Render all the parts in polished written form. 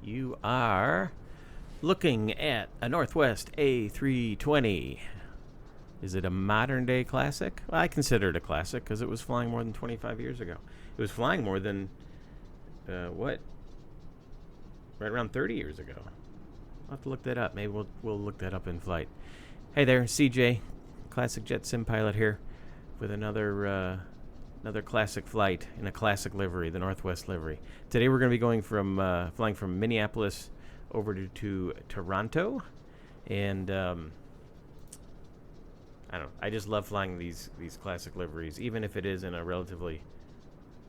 You are looking at a Northwest A320. Is it a modern day classic? Well, I consider it a classic because it was flying more than 25 years ago. It was flying more than, right around 30 years ago. I'll have to look that up. Maybe we'll look that up in flight. Hey there, CJ, Classic Jet Sim Pilot here with another classic flight in a classic livery, the Northwest livery. Today we're going to be going from flying from Minneapolis over to Toronto, and I don't know. I just love flying these classic liveries, even if it is in a relatively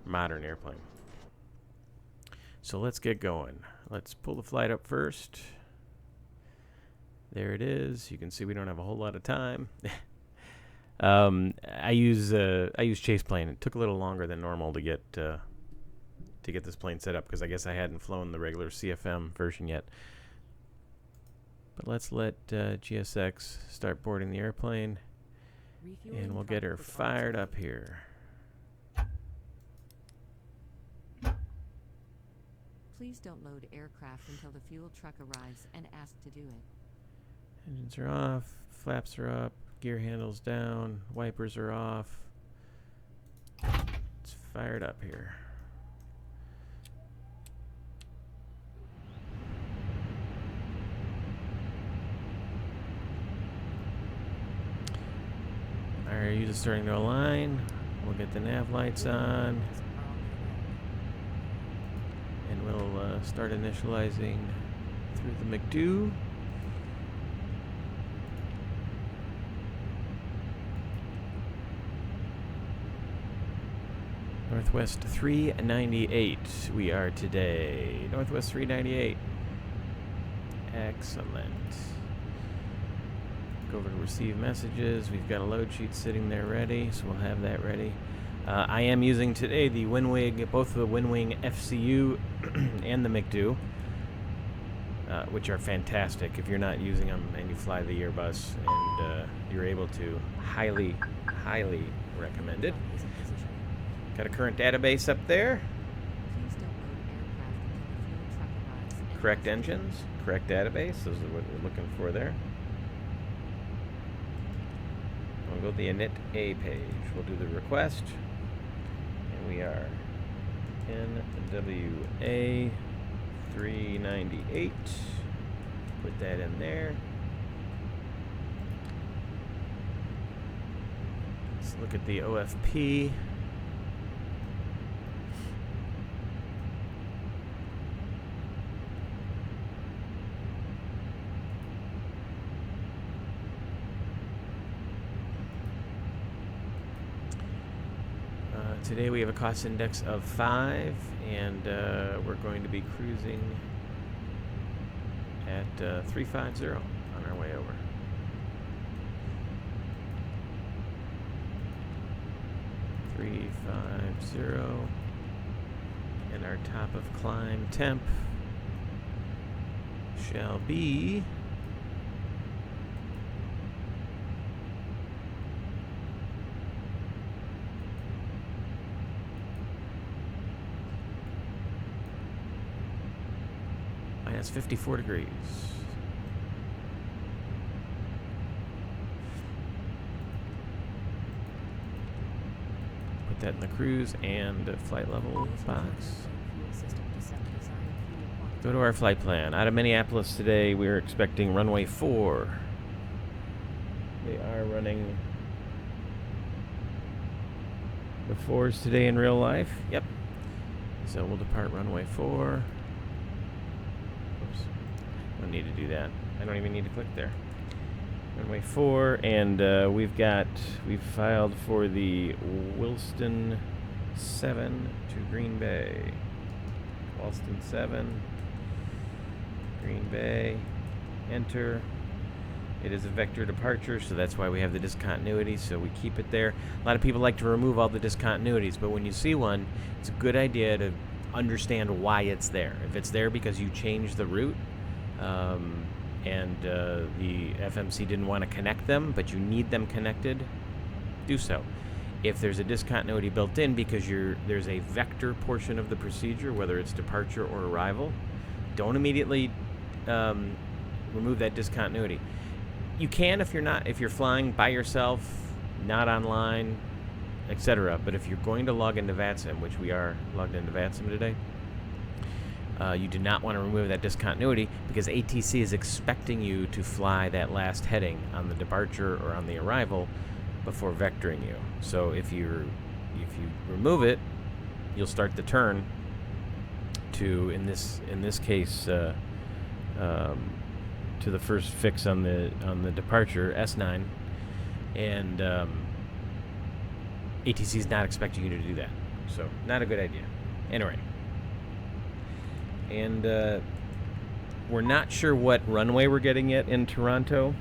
modern airplane. So let's get going. Let's pull the flight up first. There it is. You can see we don't have a whole lot of time. I use Chase Plane. It took a little longer than normal to get this plane set up because I guess I hadn't flown the regular CFM version yet. But let's let GSX start boarding the airplane, and we'll get her fired up here. Please don't load aircraft until the fuel truck arrives and ask to do it. Engines are off, flaps are up, gear handles down, wipers are off. It's fired up here. Alright, you just starting to align. We'll get the nav lights on. And we'll start initializing through the McDo. Northwest 398 we are today. Northwest 398. Excellent. Go over to receive messages. We've got a load sheet sitting there ready, so we'll have that ready. I am using today the WinWing, both the WinWing FCU and the McDo, which are fantastic. If you're not using them and you fly the Airbus and you're able to, highly recommend it. Got a current database up there. Correct engines, correct database. Those are what we're looking for there. We'll go to the init A page. We'll do the request. And we are NWA 398. Put that in there. Let's look at the OFP. Today we have a cost index of 5, and we're going to be cruising at 350 on our way over. And our top of climb temp shall be minus 54 degrees. Put that in the cruise and flight level box. Go to our flight plan. Out of Minneapolis today, we're expecting runway 4. They are running the 4s today in real life. Yep. So we'll depart runway 4. Don't need to do that. I don't even need to click there. Runway 4, and we've filed for the Wilston 7 to Green Bay. Wilston 7, Green Bay, enter. It is a vector departure, so that's why we have the discontinuity, so we keep it there. A lot of people like to remove all the discontinuities, but when you see one, it's a good idea to understand why it's there. If it's there because you changed the route, and the FMC didn't want to connect them, but you need them connected, do so. If there's a discontinuity built in because there's a vector portion of the procedure, whether it's departure or arrival, Don't immediately remove that discontinuity. You can if you're flying by yourself, not online, etc. But if you're going to log into VATSIM, which we are logged into VATSIM today, you do not want to remove that discontinuity because ATC is expecting you to fly that last heading on the departure or on the arrival before vectoring you. So if you remove it, you'll start the turn to in this case to the first fix on the departure S9, and ATC is not expecting you to do that, so not a good idea. Anyway, and we're not sure what runway we're getting yet in Toronto.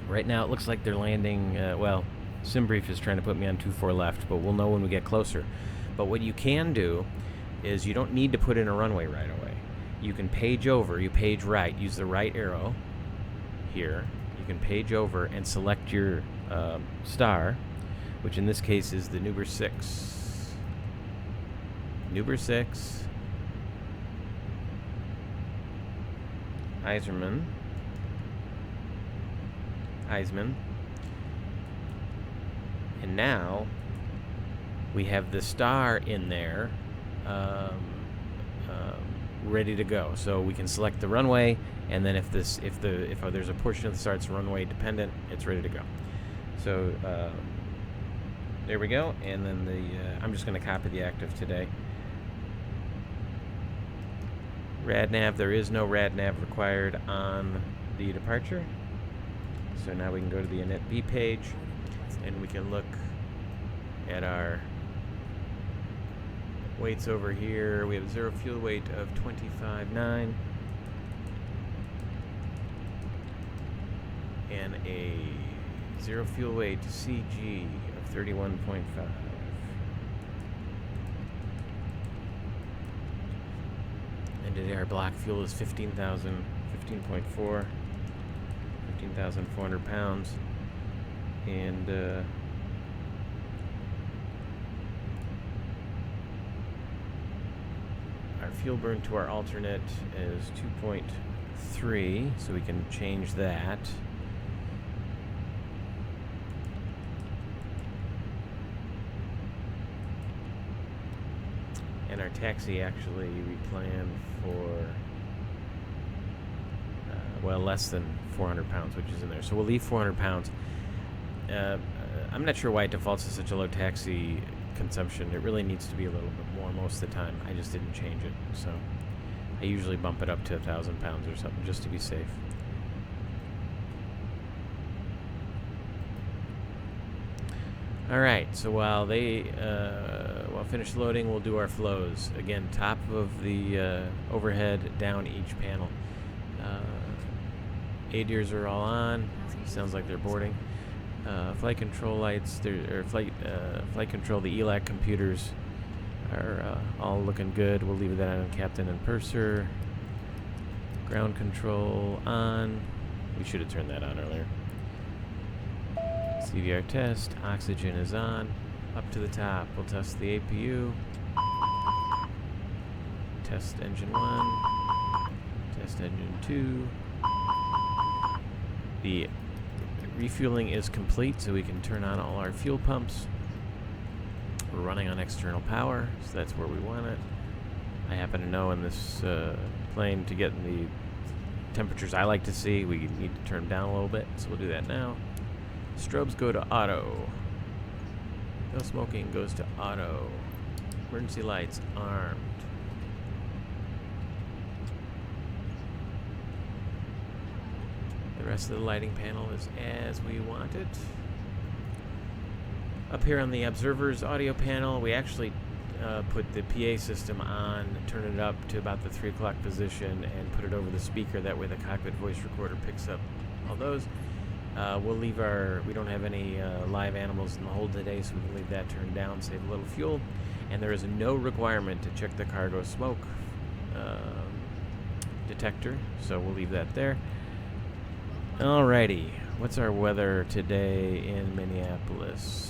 Right now, it looks like they're landing. Well, SimBrief is trying to put me on 24 left, but we'll know when we get closer. But what you can do is you don't need to put in a runway right away. You can page over. You page right. Use the right arrow here. You can page over and select your star, which in this case is the Nuber 6. Nuber 6. Eisman. And now we have the star in there ready to go. So we can select the runway, and then if there's a portion of the star that's runway dependent, it's ready to go. So there we go. And then I'm just going to copy the active today. RadNav, there is no RadNav required on the departure. So now we can go to the initb page, and we can look at our weights over here. We have 0 fuel weight of 25.9 and a 0 fuel weight CG of 31.5. And today our black fuel is 15.4. 15,400 pounds, and our fuel burn to our alternate is 2.3, so we can change that. And our taxi, actually, we plan for well, less than 400 pounds, which is in there. So we'll leave 400 pounds. I'm not sure why it defaults to such a low taxi consumption. It really needs to be a little bit more most of the time. I just didn't change it. So I usually bump it up to 1,000 pounds or something just to be safe. All right, so while they finish loading, we'll do our flows. Again, top of the overhead, down each panel. ADIRs are all on. Sounds like they're boarding. Flight control lights, flight control, the ELAC computers are all looking good. We'll leave that on captain and purser. Ground control on. We should have turned that on earlier. CVR test. Oxygen is on. Up to the top. We'll test the APU. Test engine 1. Test engine 2. The refueling is complete, so we can turn on all our fuel pumps. We're running on external power, so that's where we want it. I happen to know in this plane, to get the temperatures I like to see, we need to turn them down a little bit, so we'll do that now. Strobes go to auto. No smoking goes to auto. Emergency lights armed. The rest of the lighting panel is as we want it. Up here on the observer's audio panel, we actually put the PA system on, turn it up to about the 3 o'clock position, and put it over the speaker. That way the cockpit voice recorder picks up all those. We'll leave we don't have any live animals in the hold today, so we can leave that turned down, save a little fuel. And there is no requirement to check the cargo smoke detector, so we'll leave that there. Alrighty, what's our weather today in Minneapolis?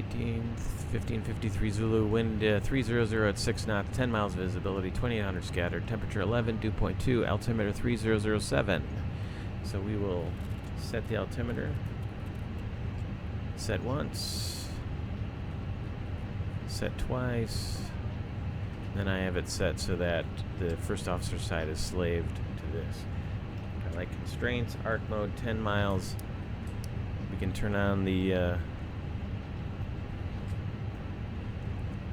1553 Zulu, wind 300 at 6 knots, 10 miles visibility, 2800 scattered, temperature 11, dew point 2, altimeter 3007. So we will set the altimeter, set once, set twice, then I have it set so that the first officer side is slaved to this. I like constraints, arc mode 10 miles. We can turn on the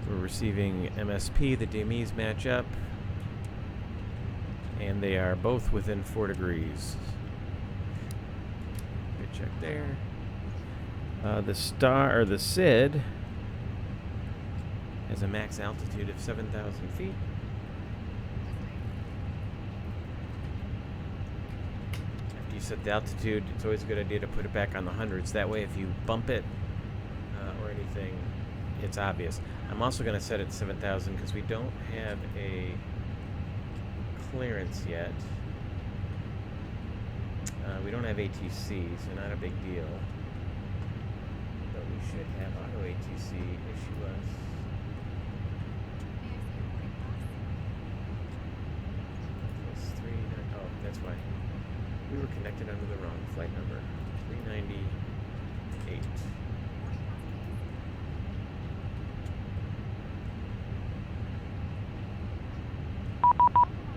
we're receiving MSP, the DMEs match up, and they are both within 4 degrees. Good check there. The SID has a max altitude of 7,000 feet. After you set the altitude, it's always a good idea to put it back on the hundreds. That way, if you bump it or anything, it's obvious. I'm also going to set it 7,000 because we don't have a clearance yet. We don't have ATC, so not a big deal. But we should have auto ATC issue us. Oh, that's why. We were connected under the wrong flight number. 398.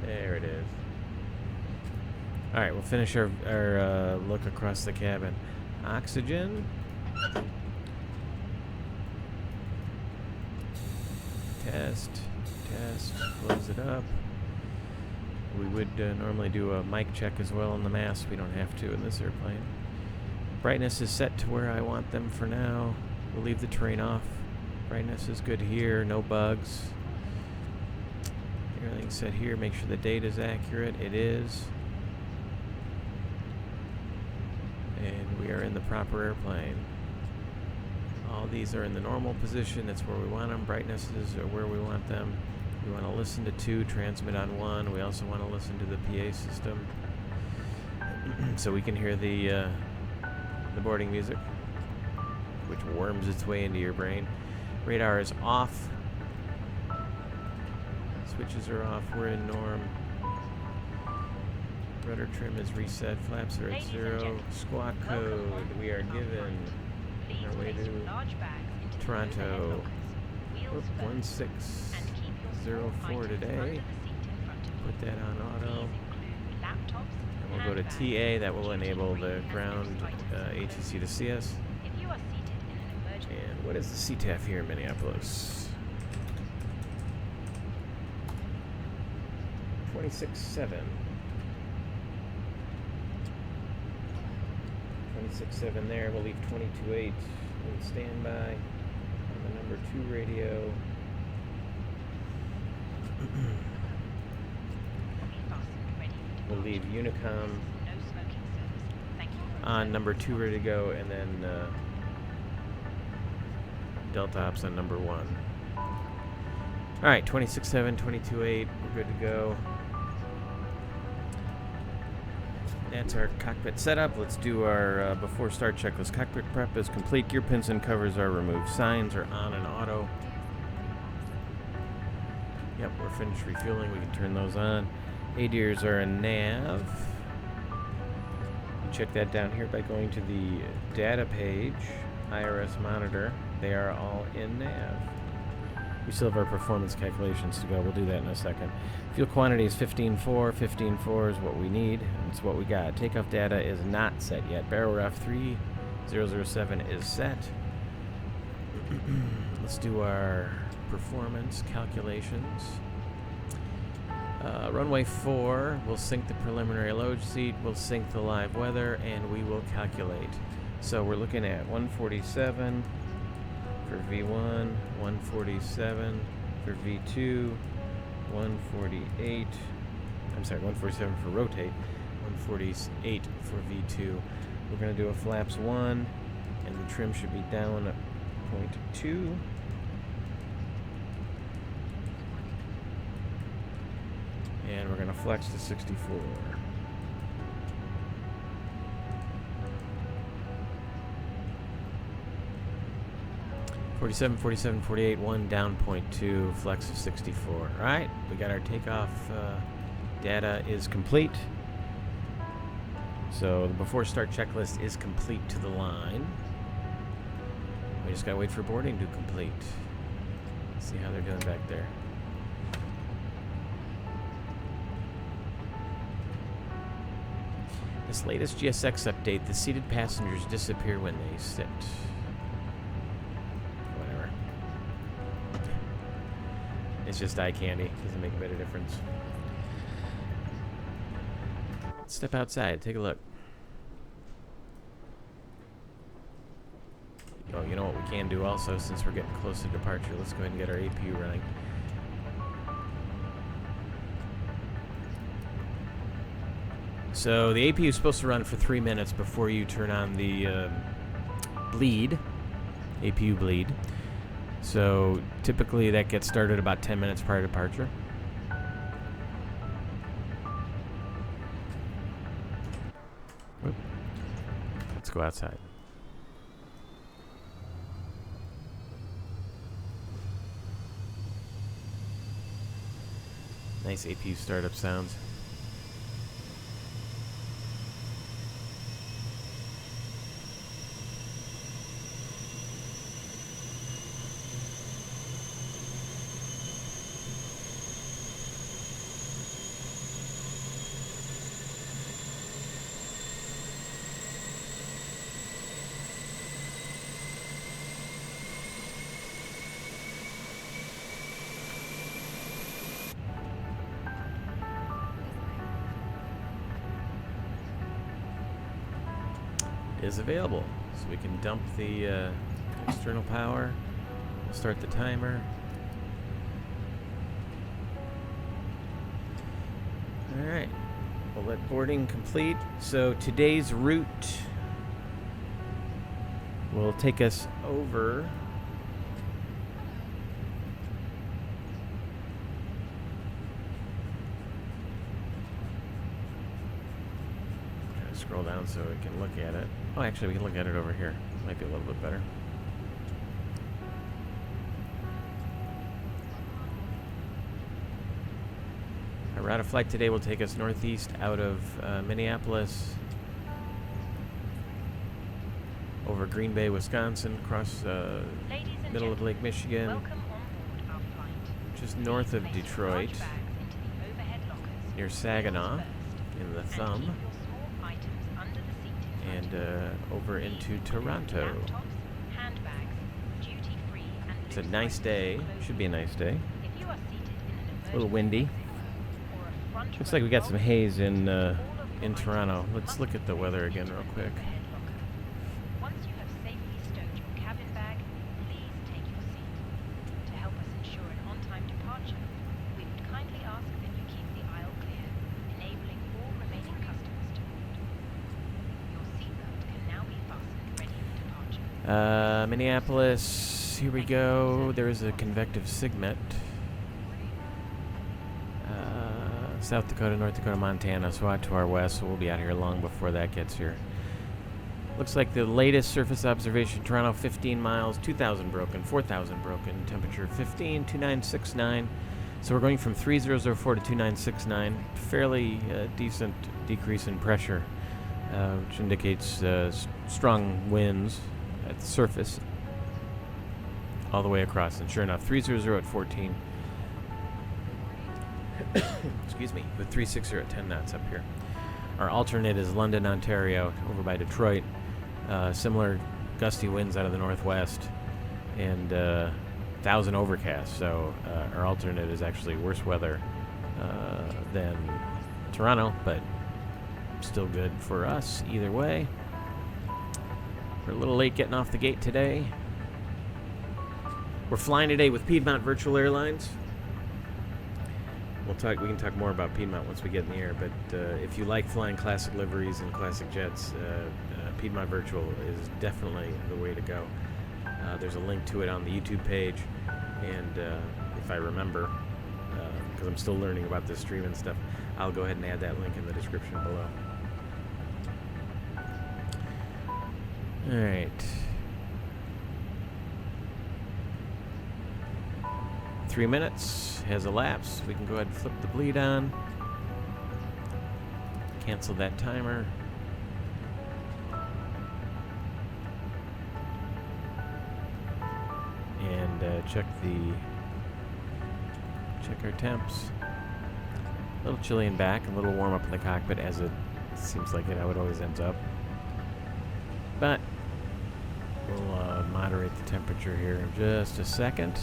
There it is. Alright, we'll finish our look across the cabin. Oxygen. Test. Close it up. We would normally do a mic check as well on the mask. We don't have to in this airplane. Brightness is set to where I want them for now. We'll leave the terrain off. Brightness is good here. No bugs. Everything's set here. Make sure the date is accurate. It is. And we are in the proper airplane. All these are in the normal position. That's where we want them. Brightnesses are where we want them. We want to listen to 2, transmit on 1. We also want to listen to the PA system so we can hear the boarding music, which worms its way into your brain. Radar is off. Switches are off. We're in norm. Rudder trim is reset. Flaps are at 0. Squawk code we are given on our way to Toronto. 1604 today. Put that on auto. And we'll go to TA. That will enable the ground ATC to see us. And what is the CTAF here in Minneapolis? 26.7. 26.7 there. We'll leave 22.8 in standby on the number 2 radio. We'll leave Unicom on number 2 ready to go, and then Delta Ops on number 1. Alright, 26.7, 22.8, we're good to go. That's our cockpit setup. Let's do our before start checklist. Cockpit prep is complete. Gear pins and covers are removed. Signs are on and auto. Yep, we're finished refueling. We can turn those on. ADIRs are in nav. You check that down here by going to the data page. IRS monitor. They are all in nav. We still have our performance calculations to go. We'll do that in a second. Fuel quantity is 15.4. 15.4 is what we need. It's what we got. Takeoff data is not set yet. Barrel ref 3007 is set. Let's do our performance calculations. Runway 4, we'll sync the preliminary load seat, we'll sync the live weather, and we will calculate. So we're looking at 147 for V1, 147 for V2, 148, I'm sorry, 147 for rotate, 148 for V2. We're going to do a flaps 1, and the trim should be down at 0.2. And we're going to flex to 64. 47, 47, 48, 1 down, point 2, flex of 64. All right, we got our takeoff data is complete. So the before start checklist is complete to the line. We just gotta wait for boarding to complete. Let's see how they're doing back there. This latest GSX update, the seated passengers disappear when they sit. Whatever. It's just eye candy. Doesn't make a bit of difference. Let's step outside. Take a look. Oh, you know what we can do also, since we're getting close to departure? Let's go ahead and get our APU running. So the APU is supposed to run for 3 minutes before you turn on the bleed, APU bleed. So typically that gets started about 10 minutes prior to departure. Whoop. Let's go outside. Nice APU startup sounds. Is available, so we can dump the external power. We'll start the timer. All right, we'll let boarding complete. So today's route will take us over scroll down so we can look at it. Oh, actually, we can look at it over here. Might be a little bit better. Our route of flight today will take us northeast out of Minneapolis, over Green Bay, Wisconsin, across the middle of Lake Michigan, just north of Detroit, near Saginaw, in the Thumb, and over into Toronto. It's a nice day. Should be a nice day. A little windy. Looks like we got some haze in Toronto. Let's look at the weather again real quick. Minneapolis, here we go. There is a convective sigmet. South Dakota, North Dakota, Montana, so out to our west, so we'll be out here long before that gets here. Looks like the latest surface observation, Toronto, 15 miles, 2,000 broken, 4,000 broken, temperature 15, 2969. So we're going from 3004 to 2969, fairly decent decrease in pressure, which indicates strong winds at the surface all the way across. And sure enough, 300 at 14. Excuse me, with 360 at 10 knots up here. Our alternate is London, Ontario, over by Detroit. Similar gusty winds out of the northwest, and 1,000 overcast. So our alternate is actually worse weather than Toronto, but still good for us either way. We're a little late getting off the gate today. We're flying today with Piedmont Virtual Airlines. We can talk more about Piedmont once we get in the air, but if you like flying classic liveries and classic jets, Piedmont Virtual is definitely the way to go. There's a link to it on the YouTube page, and if I remember, because I'm still learning about this stream and stuff, I'll go ahead and add that link in the description below. All right. 23 minutes has elapsed. We can go ahead and flip the bleed on. Cancel that timer. And check our temps. A little chilly in back, a little warm up in the cockpit, as it seems like how it always ends up. But we'll moderate the temperature here in just a second.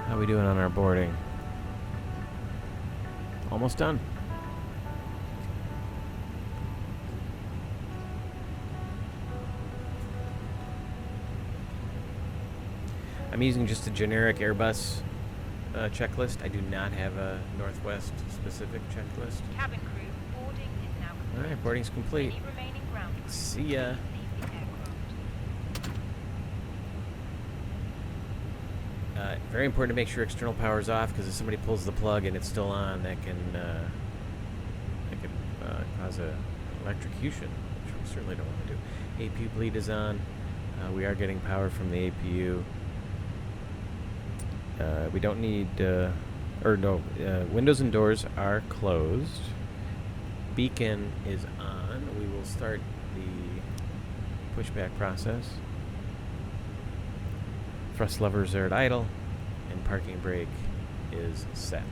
How are we doing on our boarding? Almost done. I'm using just a generic Airbus checklist. I do not have a Northwest specific checklist. Cabin crew, boarding is now complete. All right, boarding's complete. Any remaining ground crew, See ya. leave the aircraft. Very important to make sure external power is off, because if somebody pulls the plug and it's still on, that can cause a electrocution, which we certainly don't want to do. APU bleed is on. We are getting power from the APU. We don't need, windows and doors are closed. Beacon is on. We will start the pushback process. Thrust levers are at idle, and parking brake is set.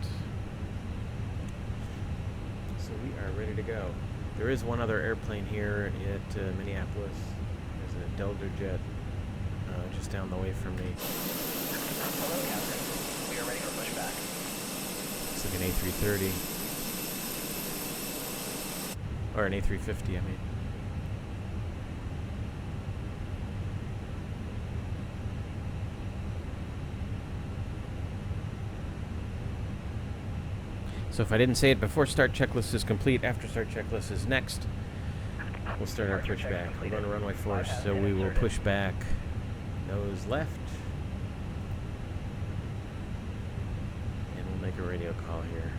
So we are ready to go. There is one other airplane here at Minneapolis. There's a Delta jet just down the way from me. Hello, Captain. We are ready for pushback. It's like an A330. Or an A350, I mean. So if I didn't say it before, start checklist is complete. After start checklist is next. We'll start our pushback. We're going to runway 4, so we will push back. Nose left. And we'll make a radio call here.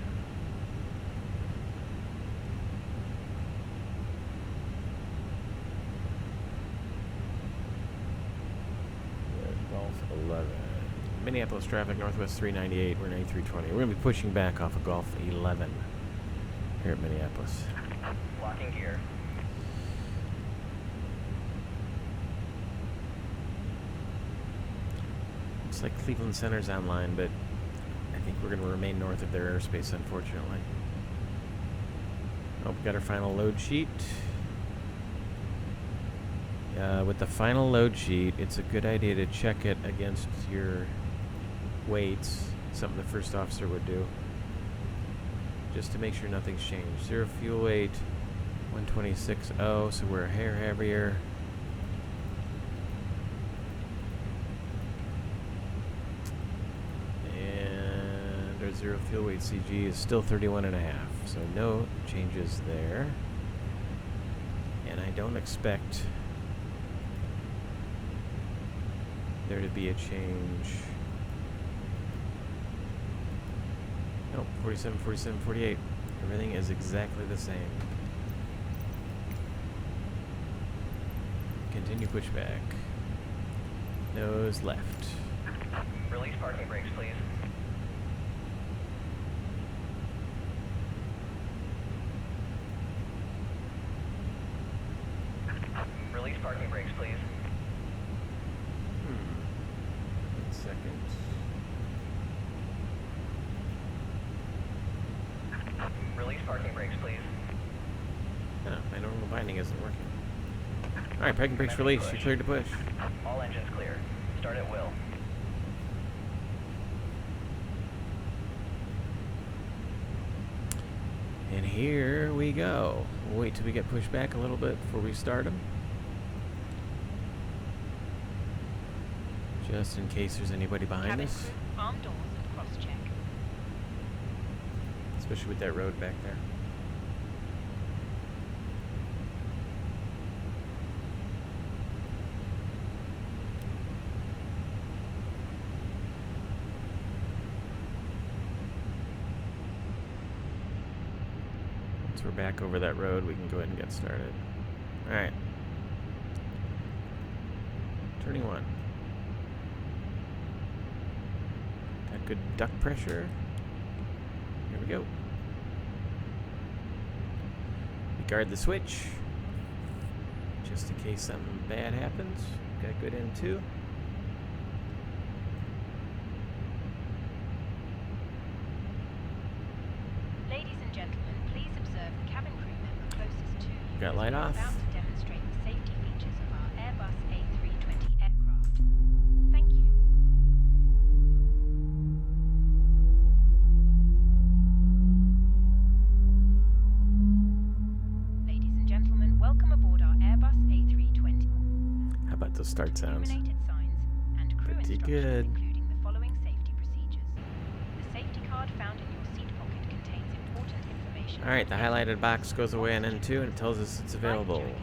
Golf 11. Minneapolis traffic, Northwest 398. We're in A320. We're going to be pushing back off of Golf 11 here at Minneapolis. Locking gear. Looks like Cleveland Center's online, but I think we're going to remain north of their airspace, unfortunately. Oh, we got our final load sheet. With the final load sheet, it's a good idea to check it against your weights, something the first officer would do, just to make sure nothing's changed. 0 fuel weight, 126.0, so we're a hair heavier. And our 0 fuel weight CG is still 31.5, so no changes there. And I don't expect there to be a change. Nope, 47, 47, 48. Everything is exactly the same. Continue pushback. Nose left. Release parking brakes, please. Release parking brakes, please. 1 second. Release parking brakes, please. Oh, my normal binding isn't working. Alright, parking brakes released. You're cleared to push. All engines clear. Start at will. And here we go. We'll wait till we get pushed back a little bit before we start them. Just in case there's anybody behind Cabin us. crew, arm doors and cross-check. Especially with that road back there. Once we're back over that road, we can go ahead and get started. Alright. Turning 1. good duck pressure. Here we go. We guard the switch, just in case something bad happens. Got good N2. Ladies and gentlemen, please observe the cabin crew member closest to you. Got light off. About to demonstrate the safety features of our Airbus A320 aircraft. Thank you. Ladies and gentlemen, welcome aboard our Airbus A320. How about the start sounds? Illuminated signs and crew Pretty instructions, good. including the following safety procedures. The safety card found in your seat pocket contains important information. All right, the highlighted box goes away on N2 and it tells us it's available. And the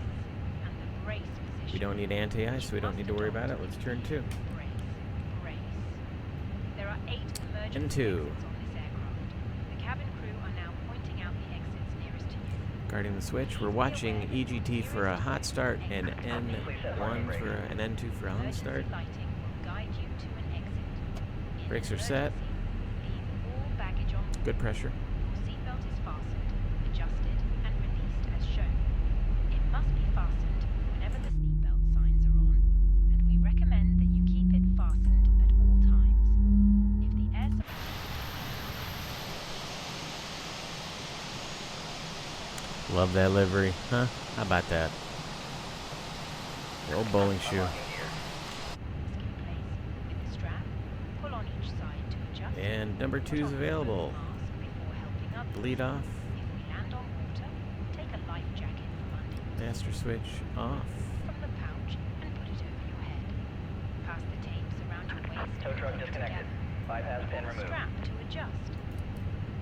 brace position. We don't need anti-ice, so we don't need to worry about it. Let's turn 2. Brace. There are 8 emergency N2. exits on this aircraft. The cabin crew are now pointing out the exits nearest to you. Guarding the switch. We're watching EGT for a hot start and N1 for an N2 for a home start. Emergency lighting will guide you to an exit. In Brakes are set. emergency, leave all baggage on board. Good pressure. Your seatbelt is fastened, adjusted, and released as shown. It must be fastened whenever the seatbelt signs are on, and we recommend that you keep it fastened at all times. If the air supply Love that livery, huh? How about that? The old bowling shoe. is in place with the strap, pull on each side to adjust. And number 2 is available. Mask before helping others. Bleed off. If we land on water, take a life jacket from under you. Master switch off. From the pouch and put it over your head. Pass the tapes around your waist. Tow truck and put disconnected. together. Bypass pin Pull the removed. strap to adjust.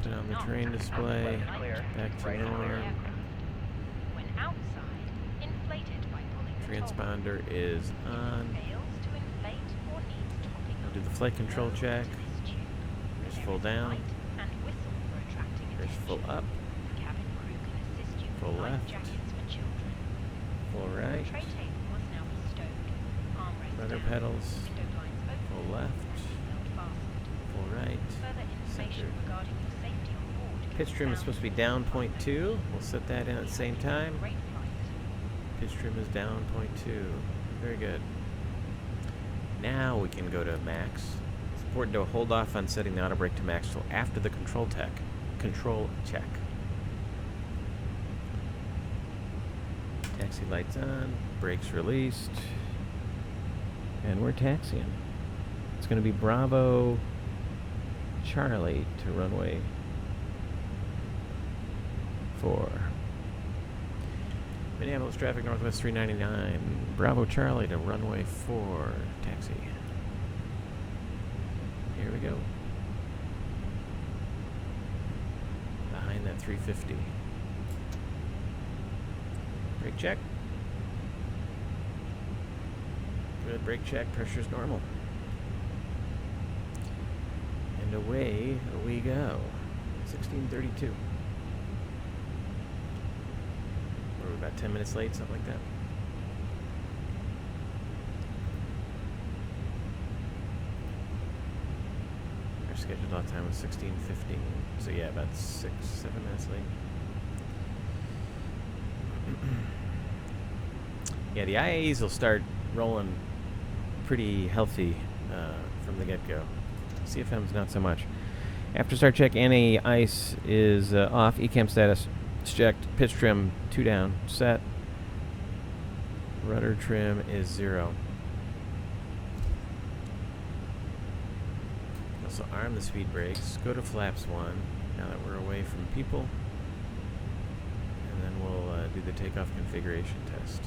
Put on the Not terrain display. life Clear. jacket Back to Right on the norm. aircraft. When outside, inflated by pulling the Transponder is on. fails to inflate or needs topping I'll up. do the flight control Blow check. into this tube. There's There full is down. light and whistle for attracting There's full attention. up. The cabin crew can assist you Full with life left. jackets for children. Full right. Tray table must now be stowed. Armrest Rudder down. pedals. Window blinds open. Full left. And seatbelt fastened. Full right. Further information Center. regarding your safety on board can Pitch be trim is found supposed to be in down the 0.2. We'll set that in at the same time. Great flight. Pitch trim is down 0.2. Very good. Now we can go to max. It's important to hold off on setting the auto brake to max till after the control check. Taxi lights on, brakes released, and we're taxiing. It's going to be Bravo Charlie to runway 4. Minneapolis traffic, Northwest 399. Bravo Charlie to runway 4. Taxi. Here we go. Behind that 350. Brake check. Good brake check. Pressure's normal. And away we go. 1632. We're about 10 minutes late, something like that. Our scheduled out time was 16:15, so yeah, about 6-7 minutes late. Yeah, the IAEs will start rolling pretty healthy from the get-go. CFM's not so much. After start check, anti-ice is off. ECAM status is checked. Pitch trim 2 down. Set. Rudder trim is 0. Also arm the speed brakes. Go to flaps 1. Now that we're away from people. And then we'll do the takeoff configuration test.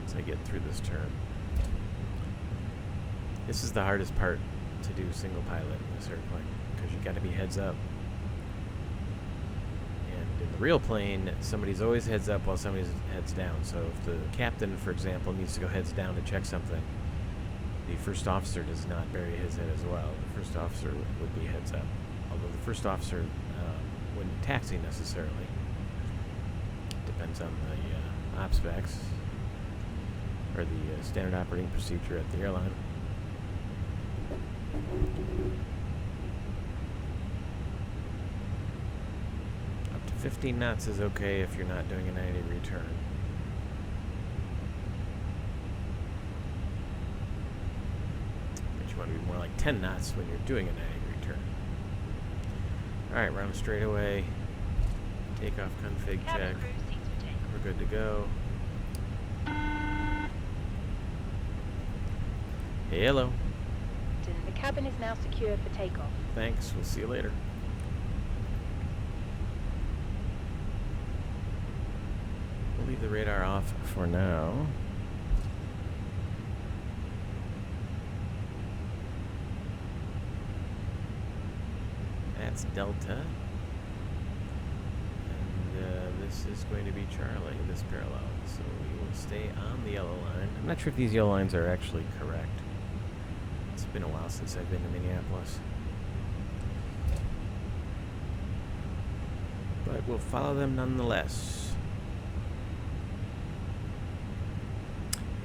Once I get through this turn. This is the hardest part to do single pilot in this airplane, because you've got to be heads up. And in the real plane, somebody's always heads up while somebody's heads down. So if the captain, for example, needs to go heads down to check something, the first officer does not bury his head as well. The first officer would be heads up. Although the first officer wouldn't taxi necessarily. Depends on the op specs or the standard operating procedure at the airline. Up to 15 knots is okay if you're not doing a 90 return. But you want to be more like 10 knots when you're doing a 90 return. Alright, we're on a straightaway. Takeoff config check. Cabin crew seats for takeoff. We're good to go. Hello. The cabin is now secure for takeoff. Thanks. We'll see you later. We'll leave the radar off for now. That's Delta. And this is going to be Charlie, this parallel. So we will stay on the yellow line. I'm not sure if these yellow lines are actually correct. It's been a while since I've been to Minneapolis. But we'll follow them nonetheless.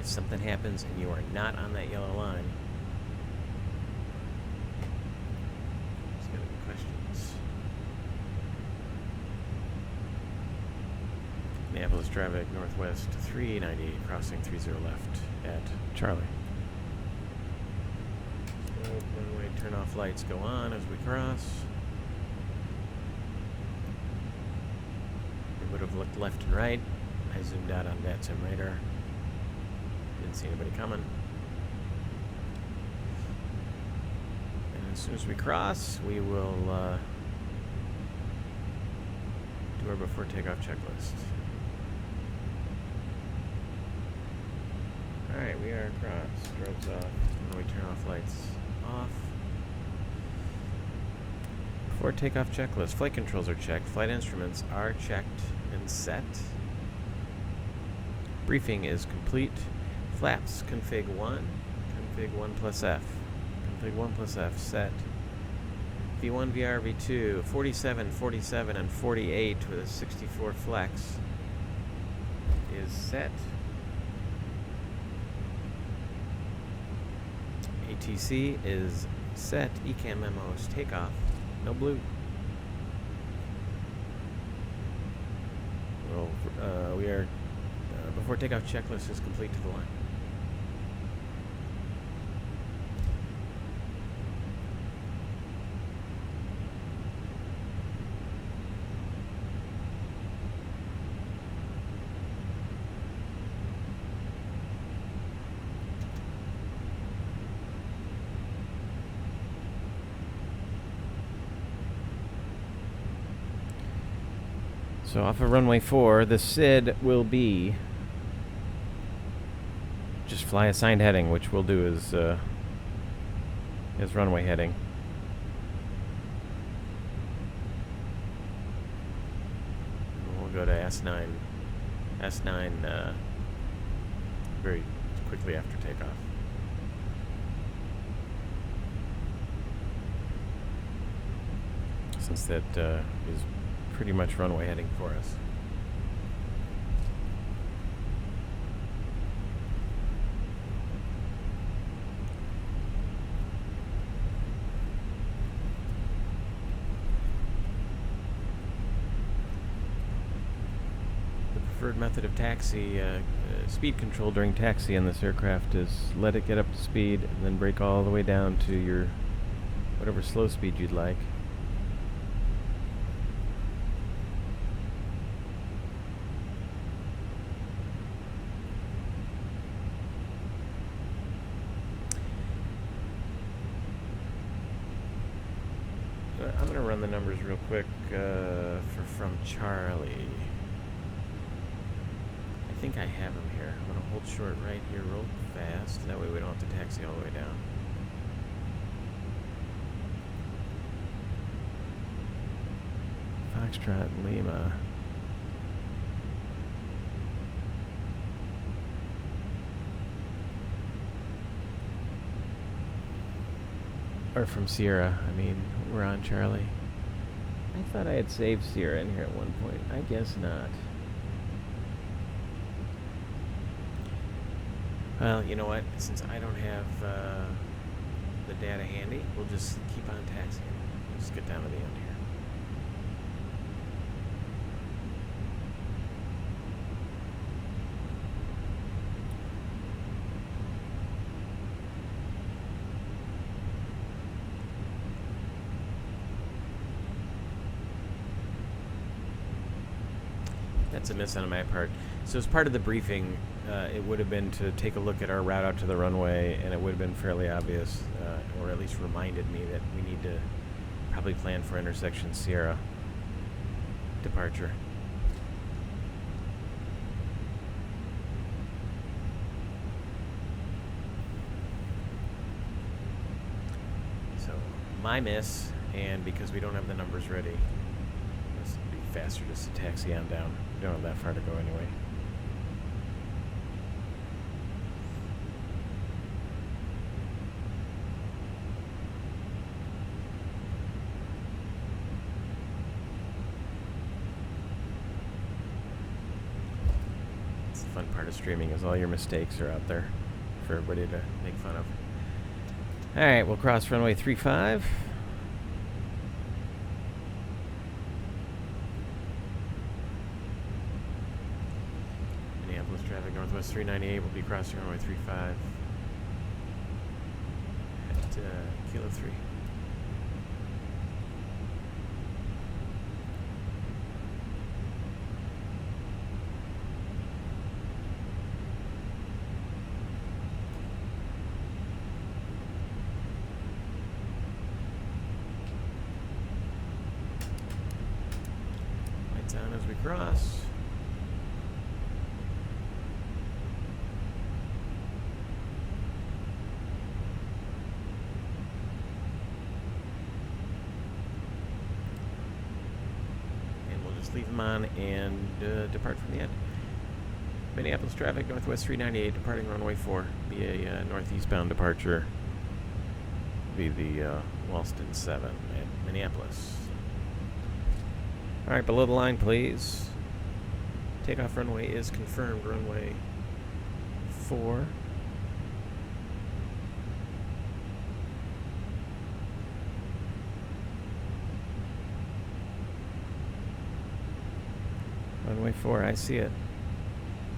If something happens and you are not on that yellow line, there's going to be questions. Minneapolis traffic, Northwest 398, crossing 30 left at Charlie. Runway turn off lights go on as we cross. We would have looked left and right. I zoomed out on VATSIM radar. Didn't see anybody coming. And as soon as we cross, we will do our before takeoff checklist. Alright, we are across. Strobes off. When we turn off lights off. Before takeoff checklist. Flight controls are checked. Flight instruments are checked and set. Briefing is complete. Flaps config 1. Config 1 plus F. Config 1 plus F set. V1, VR, V2. 47, 47, and 48 with a 64 flex is set. ATC is set. ECAM memo is takeoff. No blue. Well, we are before takeoff checklist is complete to the line. So off of runway 4, the SID will be just fly assigned heading, which we'll do as runway heading. And we'll go to S9 very quickly after takeoff. Since that is pretty much runway heading for us. The preferred method of taxi, speed control during taxi on this aircraft is let it get up to speed and then brake all the way down to your whatever slow speed you'd like. I'm going to run the numbers real quick from Charlie. I think I have them here. I'm going to hold short right here real fast. That way we don't have to taxi all the way down. Foxtrot Lima. Or from Sierra. I mean, we're on Charlie. I thought I had saved Sierra in here at one point. I guess not. Well, you know what? Since I don't have the data handy, we'll just keep on taxiing. We'll just get down to the end here. That's a miss on my part. So as part of the briefing, it would have been to take a look at our route out to the runway, and it would have been fairly obvious, or at least reminded me that we need to probably plan for intersection Sierra departure. So my miss, and because we don't have the numbers ready, this would be faster just to taxi on down. We don't have that far to go anyway. It's the fun part of streaming is all your mistakes are out there for everybody to make fun of. All right, we'll cross runway 35. Minneapolis traffic, Northwest 398 will be crossing runway 35 at Kilo 3. Lights on as we cross. Leave them on and depart from the end. Minneapolis traffic, Northwest 398, departing runway 4. Be a northeastbound departure. Be the Walston 7 at Minneapolis. Alright, below the line, please. Takeoff runway is confirmed. Runway 4. Runway 4, I see it.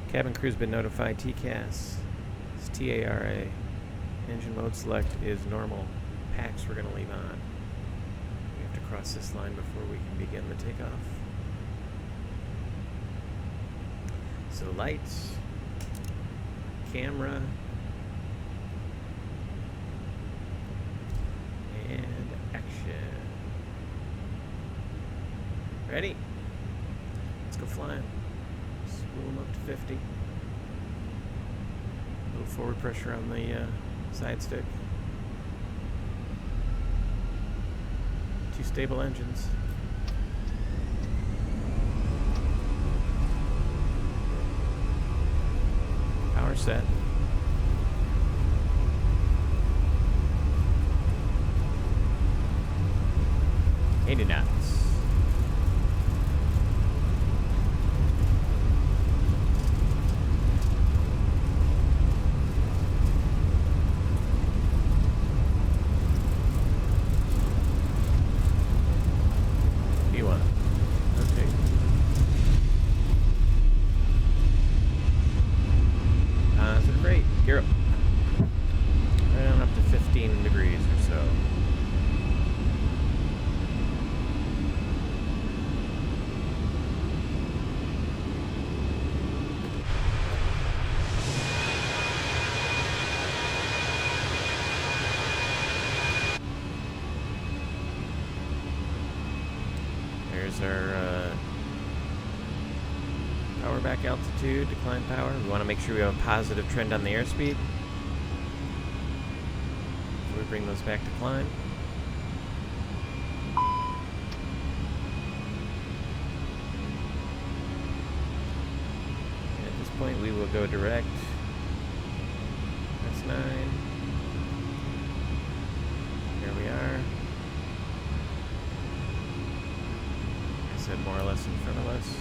Cabin crew's been notified. TCAS. It's TARA. Engine mode select is normal. PAX we're going to leave on. We have to cross this line before we can begin the takeoff. So lights, camera, and action. Ready? Let's go flying. Spool them up to 50. A little forward pressure on the side stick. 2 stable engines. Power set. $80 knots. There's our power back altitude, decline power. We want to make sure we have a positive trend on the airspeed. So we bring those back to climb. And at this point we will go direct. That's 9. Here we are. More or less in front of us.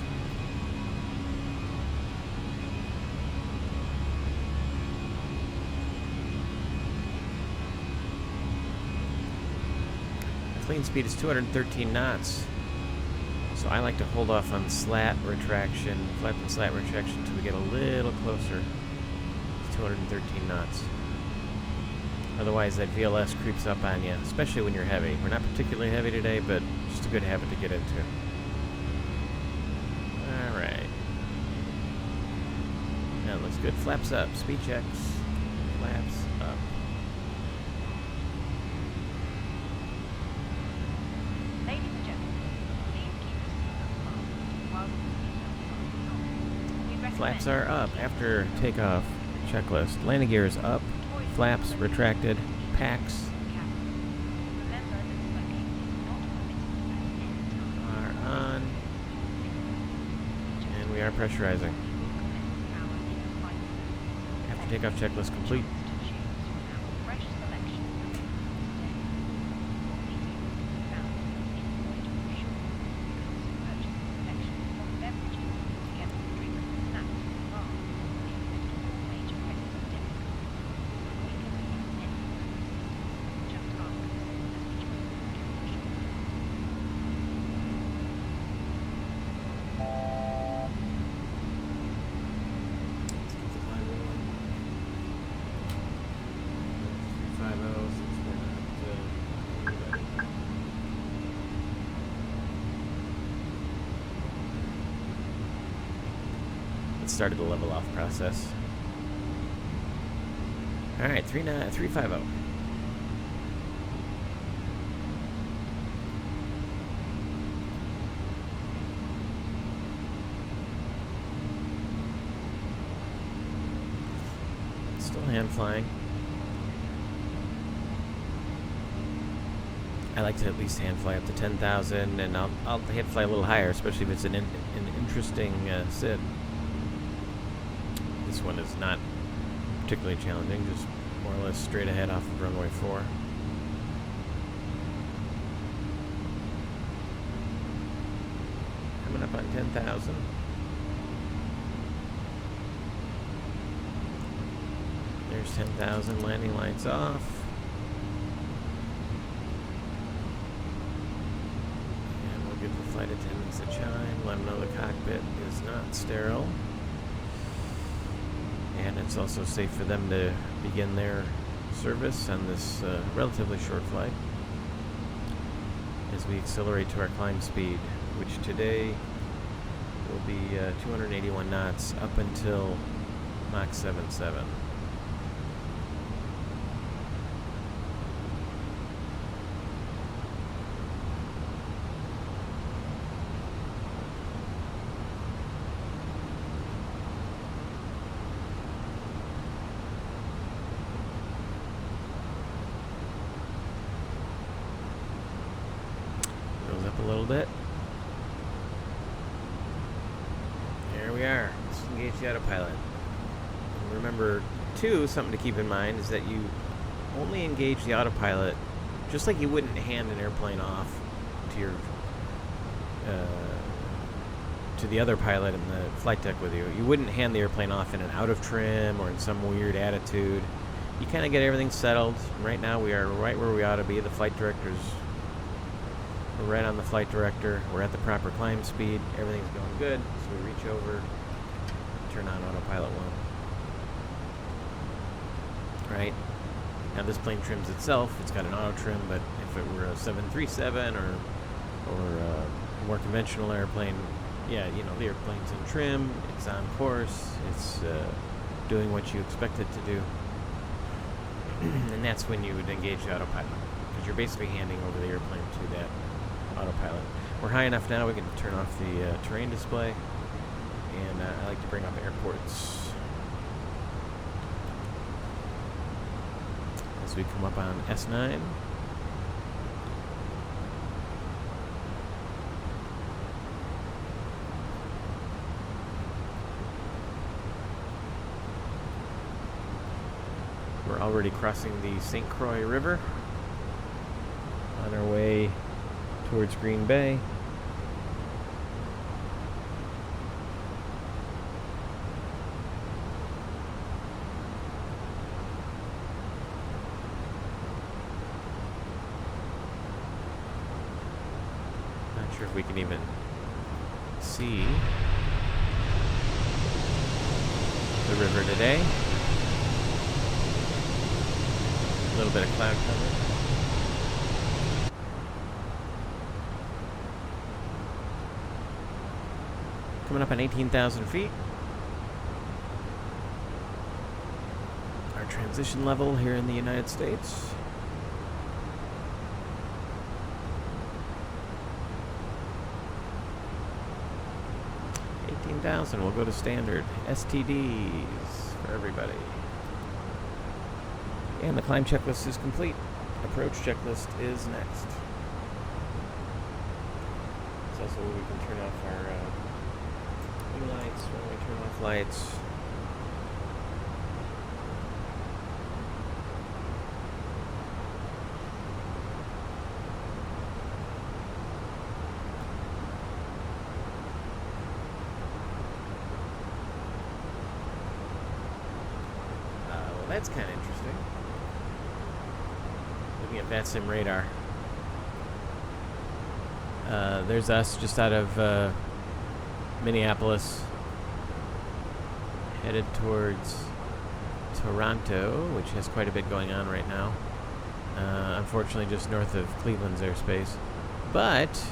plane speed is 213 knots. So I like to hold off on slat retraction, flap and slat retraction until we get a little closer to 213 knots. Otherwise that VLS creeps up on you, especially when you're heavy. We're not particularly heavy today, but just a good habit to get into. Alright. That looks good. Flaps up. Speed checks. Flaps up. Ladies and gentlemen, please keep your seatbelts fastened while the seatbelt sign is on. We recommend Flaps are up that you after takeoff. Checklist. Landing gear is up. Flaps retracted. Packs remember that smoking is not permitted at any time. are on. And we are pressurizing. After takeoff checklist complete. Started the level off process. All right, 350. Still hand flying. I like to at least hand fly up to 10,000, and I'll hand fly a little higher, especially if it's an interesting sit. This one is not particularly challenging, just more or less straight ahead off of runway 4. Coming up on 10,000. There's 10,000, landing lights off. And we'll give the flight attendants a chime, let them know the cockpit is not sterile. And it's also safe for them to begin their service on this relatively short flight as we accelerate to our climb speed, which today will be 281 knots up until Mach 77. A little bit. There we are. Let's engage the autopilot. And remember, too, something to keep in mind is that you only engage the autopilot just like you wouldn't hand an airplane off to your to the other pilot in the flight deck with you. You wouldn't hand the airplane off in an out of trim or in some weird attitude. You kind of get everything settled. Right now, we are right where we ought to be. The flight director's We're right on the flight director. We're at the proper climb speed. Everything's going good. So we reach over, turn on autopilot 1. Right? Now this plane trims itself. It's got an auto trim, but if it were a 737 or a more conventional airplane, yeah, you know, the airplane's in trim, it's on course, it's doing what you expect it to do. And that's when you would engage the autopilot, because you're basically handing over the airplane to that autopilot. We're high enough now we can turn off the terrain display, and I like to bring up airports as we come up on S9. We're already crossing the St. Croix River on our way towards Green Bay. sure if we can even see the river today. A little bit of cloud cover. Coming up on 18,000 feet. Our transition level here in the United States. We'll go to standard. STDs for everybody. And the climb checklist is complete. Approach checklist is next. It's also where we can turn off our wing lights, when we turn off lights. That's kind of interesting. Looking at VATSIM radar. There's us just out of Minneapolis, headed towards Toronto, which has quite a bit going on right now. Unfortunately, just north of Cleveland's airspace. But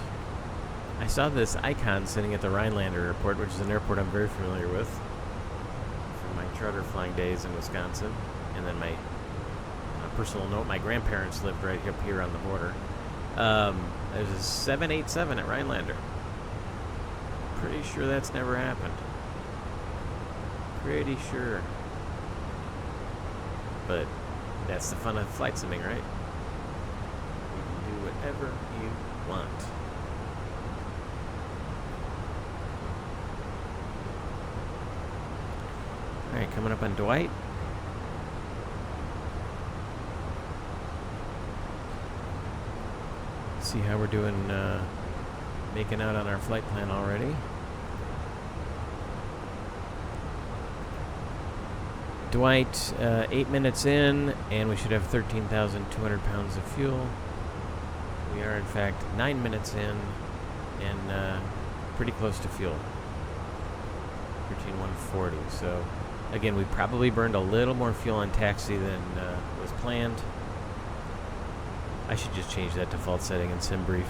I saw this icon sitting at the Rhinelander Airport, which is an airport I'm very familiar with from my charter flying days in Wisconsin. And then my personal note, my grandparents lived right up here on the border. There's a 787 at Rhinelander. Pretty sure that's never happened. Pretty sure. But that's the fun of flight simming, right? You can do whatever you want. Alright, coming up on Dwight. See how we're doing, making out on our flight plan already. Dwight, 8 minutes in, and we should have 13,200 pounds of fuel. We are, in fact, 9 minutes in, and pretty close to fuel. 13,140. So, again, we probably burned a little more fuel on taxi than was planned. I should just change that default setting in SimBrief,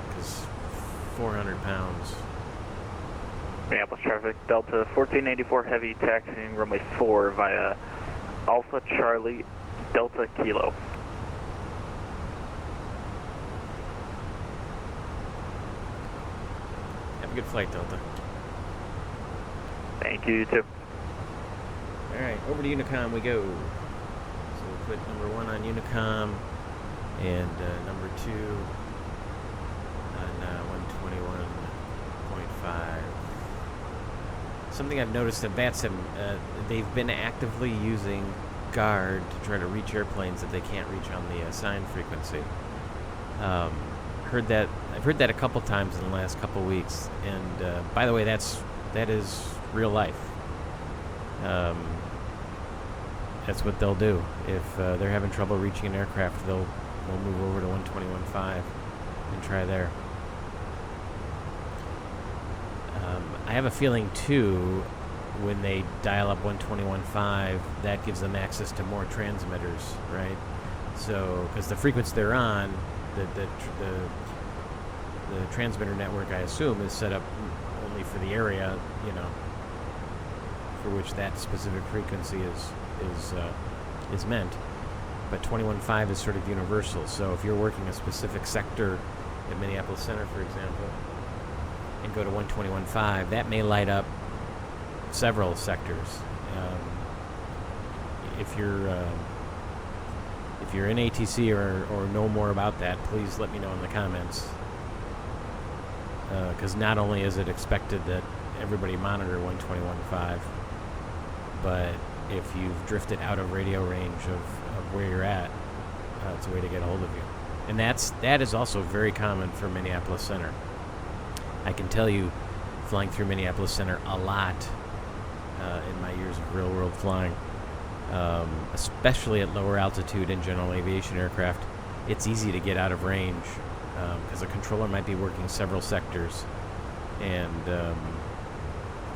because 400 pounds. Minneapolis traffic, Delta 1484 heavy taxiing runway 4 via Alpha Charlie Delta Kilo. Have a good flight, Delta. Thank you, you too. Alright, over to Unicom we go. So we'll put number 1 on Unicom. And number 2 on 121.5. Something I've noticed at VATSIM, they've been actively using guard to try to reach airplanes that they can't reach on the assigned frequency. I've heard that a couple times in the last couple weeks. And by the way, that is real life. That's what they'll do if they're having trouble reaching an aircraft. We'll move over to 121.5 and try there. I have a feeling, too, when they dial up 121.5, that gives them access to more transmitters, right? So, because the frequency they're on, the transmitter network, I assume, is set up only for the area, for which that specific frequency is meant. But 21.5 is sort of universal. So if you're working a specific sector at Minneapolis Center, for example, and go to 121.5, that may light up several sectors. If you're in ATC or know more about that, please let me know in the comments. Because not only is it expected that everybody monitor 121.5, but if you've drifted out of radio range of where you're at, it's a way to get a hold of you. And that is also very common for Minneapolis Center. I can tell you, flying through Minneapolis Center a lot in my years of real-world flying, especially at lower altitude in general aviation aircraft, it's easy to get out of range because a controller might be working several sectors, and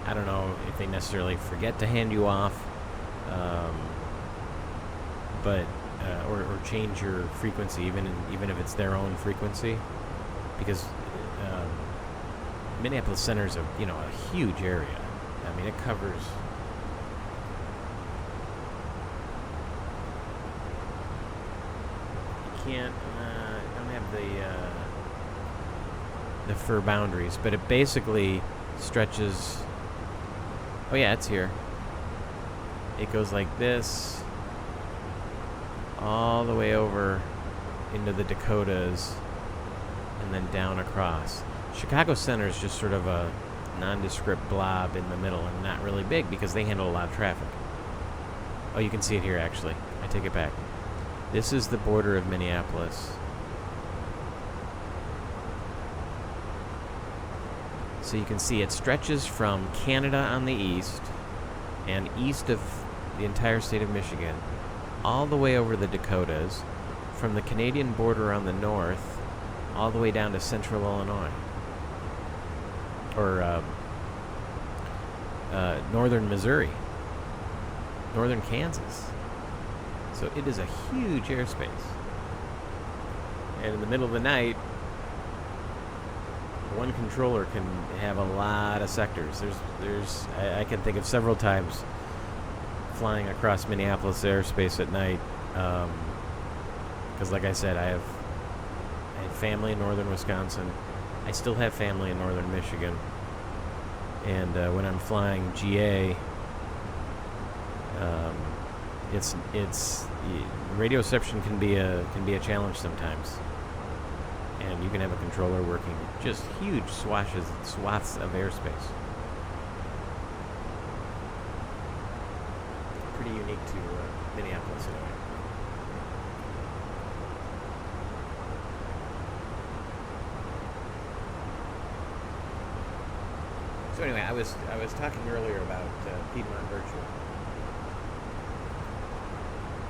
I don't know if they necessarily forget to hand you off, but or change your frequency, even if it's their own frequency, because Minneapolis Center is a huge area. I mean, it covers. You can't don't have the fur boundaries, but it basically stretches. Oh yeah, it's here. It goes like this, all the way over into the Dakotas, and then down across. Chicago Center is just sort of a nondescript blob in the middle, and not really big because they handle a lot of traffic. Oh, you can see it here, actually. I take it back. This is the border of Minneapolis. So you can see it stretches from Canada on the east and east of the entire state of Michigan, all the way over the Dakotas, from the Canadian border on the north, all the way down to central Illinois. Or northern Missouri, northern Kansas. So it is a huge airspace. And in the middle of the night, one controller can have a lot of sectors. I can think of several times flying across Minneapolis airspace at night, because like I said, I had family in northern Wisconsin. I still have family in northern Michigan, and when I'm flying GA, radio reception can be a challenge sometimes, and you can have a controller working just huge swaths of airspace. Pretty unique to Minneapolis anyway. So anyway, I was talking earlier about Piedmont Virtual.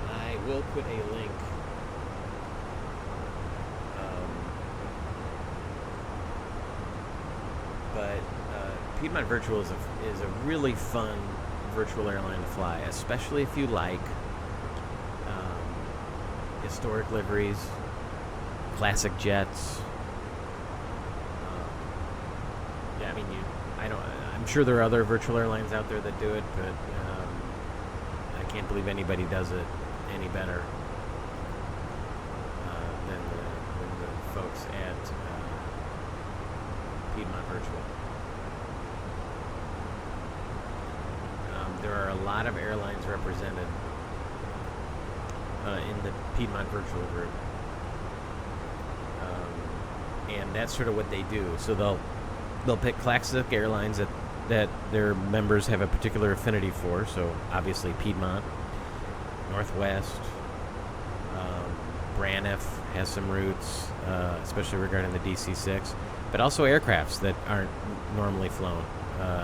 I will put a link. But Piedmont Virtual is a really fun virtual airline to fly, especially if you like historic liveries, classic jets. Yeah, I mean, I'm sure there are other virtual airlines out there that do it, but I can't believe anybody does it any better than the folks at Piedmont Virtual. There are a lot of airlines represented in the Piedmont Virtual group, and that's sort of what they do. So they'll pick classic airlines that their members have a particular affinity for. So obviously Piedmont, Northwest, Braniff has some routes, especially regarding the DC-6, but also aircrafts that aren't normally flown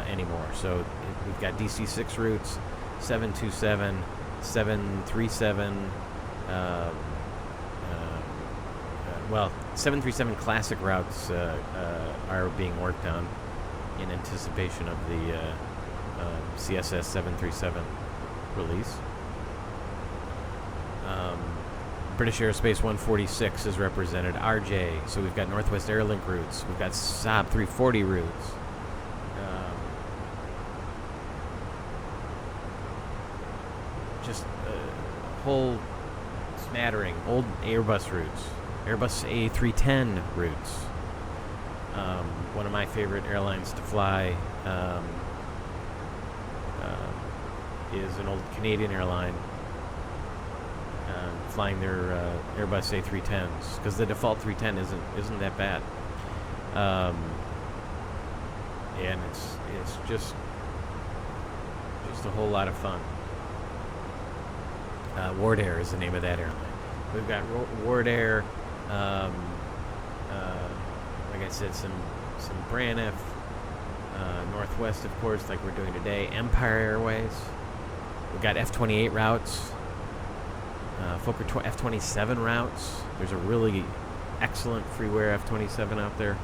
anymore. So we've got DC-6 routes, 727, 737, 737 classic routes are being worked on in anticipation of the CSS 737 release. British Aerospace 146 is represented. RJ. So we've got Northwest Airlink routes. We've got Saab 340 routes. Just a whole smattering. Old Airbus routes. Airbus A320 routes. One of my favorite airlines to fly is an old Canadian airline flying their Airbus A310s, because the default 310 isn't that bad, and it's just a whole lot of fun. Ward Air is the name of that airline. We've got Ward Air, like I said, some Braniff, Northwest, of course, like we're doing today, Empire Airways. We've got F-28 routes, Fokker F-27 routes. There's a really excellent freeware F-27 out there.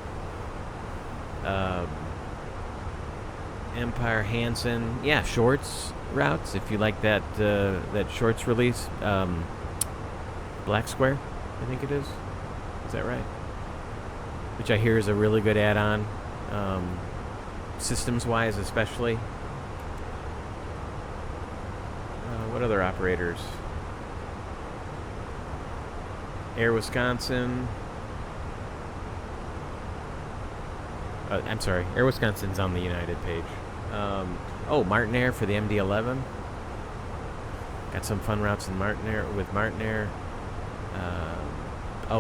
Empire, Hansen, yeah, shorts routes. If you like that shorts release, Black Square, I think it is. Is that right? Which I hear is a really good add-on, systems-wise, especially. What other operators? Air Wisconsin. I'm sorry, Air Wisconsin's on the United page. Martin Air for the MD-11. Got some fun routes in Martin Air with Martin Air.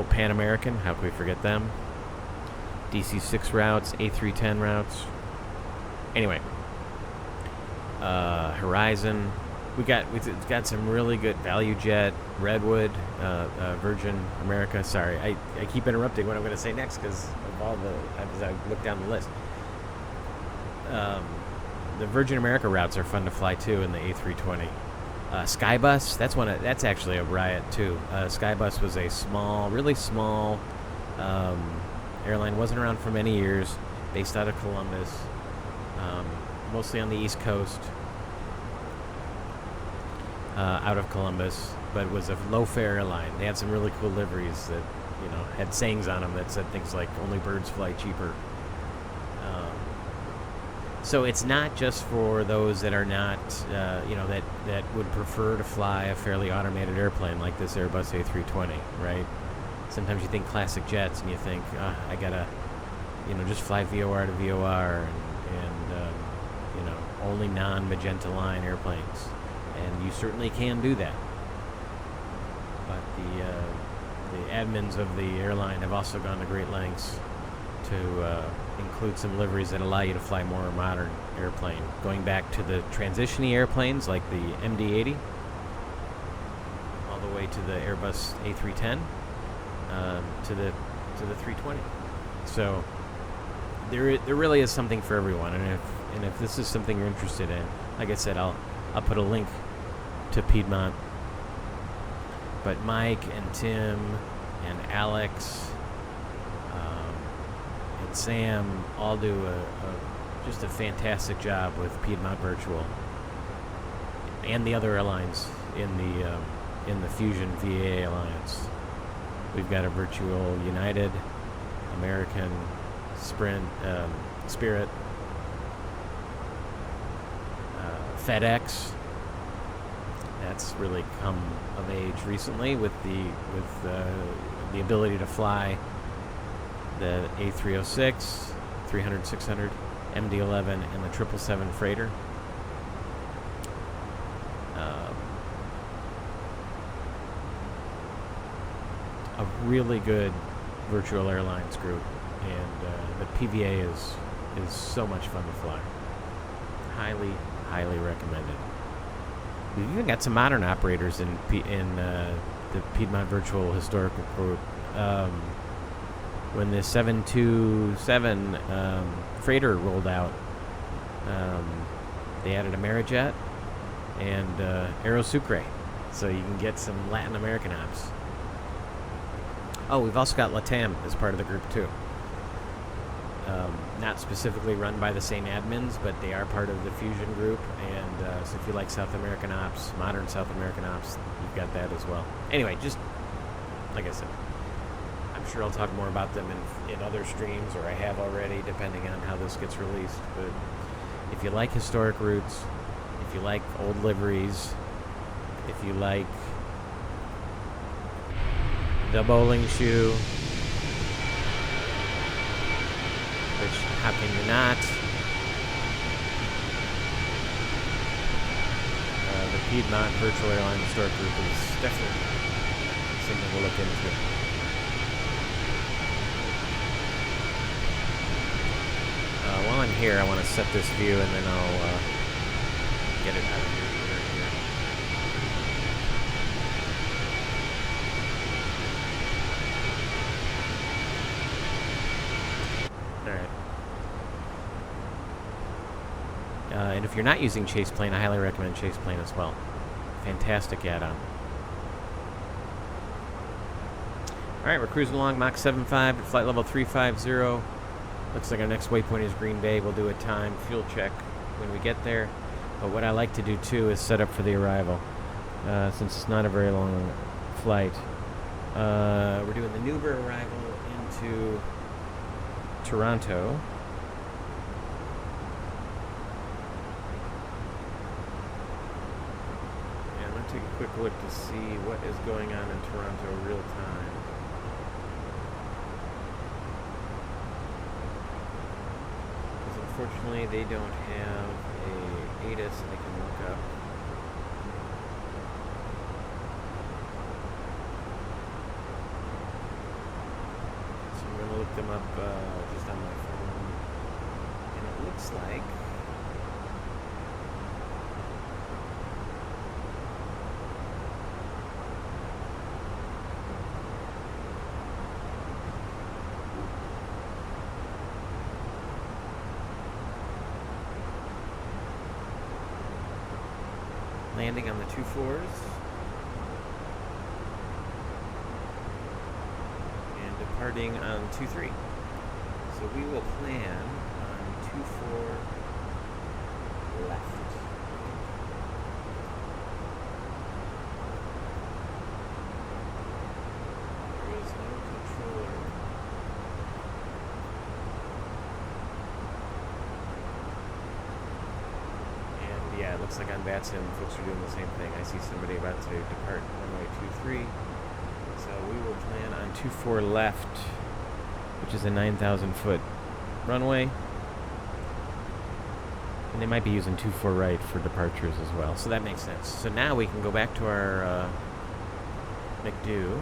Pan American, how could we forget them? DC-6 routes, A310 routes. Anyway, Horizon. We've got some really good Value Jet, Redwood, Virgin America. Sorry, I keep interrupting what I'm going to say next because of all as I look down the list. The Virgin America routes are fun to fly too in the A320. Skybus, that's actually a riot too. Skybus was a really small airline, wasn't around for many years, based out of Columbus, mostly on the East Coast. Out of Columbus, but it was a low-fare airline. They had some really cool liveries that, had sayings on them that said things like "Only birds fly cheaper." So it's not just for those that are not, that would prefer to fly a fairly automated airplane like this Airbus A320, right? Sometimes you think classic jets and you think, I gotta, just fly VOR to VOR and only non-Magenta line airplanes. And you certainly can do that. But the admins of the airline have also gone to great lengths to include some liveries that allow you to fly more modern airplane, going back to the transition-y airplanes like the MD-80, all the way to the Airbus A310, to the 320. So there really is something for everyone, and if this is something you're interested in, like I said, I'll put a link to Piedmont. But Mike and Tim and Alex and Sam all do just a fantastic job with Piedmont Virtual and the other airlines in the Fusion VA Alliance. We've got a Virtual United, American, Sprint, Spirit, FedEx. That's really come of age recently with the ability to fly the A306, 300, 600, MD-11, and the 777 freighter. A really good virtual airlines group, and the PVA is so much fun to fly. Highly recommended. We've even got some modern operators in the Piedmont Virtual Historical Group. When the 727 freighter rolled out, they added Amerijet and Aerosucre, so you can get some Latin American ops. Oh, we've also got LATAM as part of the group too. Not specifically run by the same admins, but they are part of the Fusion group, and so if you like South American ops, modern South American ops, you've got that as well. Anyway, just like I said, I'm sure I'll talk more about them in other streams, or I have already, depending on how this gets released. But if you like historic routes, if you like old liveries, if you like the bowling shoe, which, how can you not? The Piedmont Virtual Airline Historic Group is definitely something to look into. While I'm here, I want to set this view, and then I'll get it out of here. And if you're not using Chase Plane, I highly recommend Chase Plane as well. Fantastic add-on. Alright, we're cruising along Mach 7.5 at flight level 350. Looks like our next waypoint is Green Bay. We'll do a time fuel check when we get there. But what I like to do too is set up for the arrival, since it's not a very long flight. We're doing the Uber arrival into Toronto. And I'm going to take a quick look to see what is going on in Toronto real time. Unfortunately, they don't have a ATIS I can look up. So I'm going to look them up just on my phone. And it looks like landing on the 2-4s and departing on 2-3. So we will plan on 2-4 left. There is no controller. Yeah, it looks like on Batsim, folks are doing the same thing. I see somebody about to depart runway 23. So we will plan on 24 left, which is a 9,000 foot runway. And they might be using 24 right for departures as well. So that makes sense. So now we can go back to our McDo.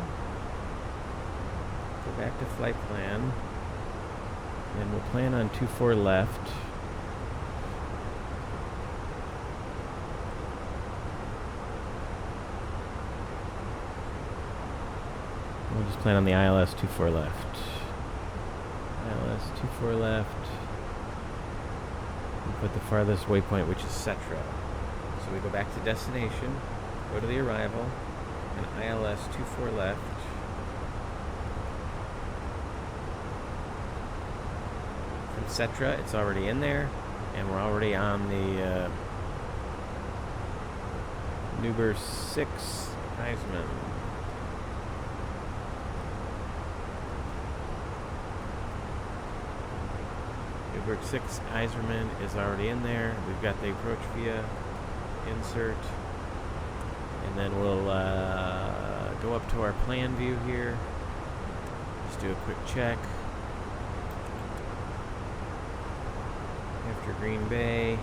Go back to flight plan. And we'll plan on 24 left. We'll just plan on the ILS 24 left. ILS 24 left. We put the farthest waypoint, which is Cetra. So we go back to destination, go to the arrival, and ILS 24 left. From Cetra, it's already in there, and we're already on the Uber 6 Heisman. Newburgh 6 Iserman is already in there. We've got the approach via insert. And then we'll go up to our plan view here. Just do a quick check. After Green Bay,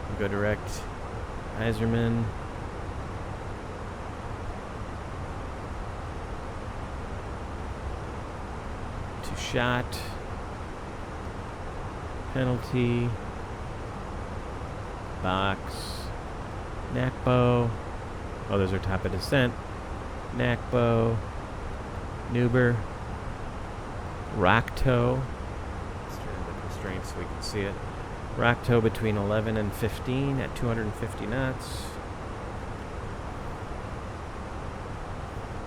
we'll go direct Iserman. To shot. Penalty, box, NACBO, oh, those are top of descent, NACBO, Nuber, rock toe, let's turn the constraints so we can see it, rock toe between 11 and 15 at 250 knots,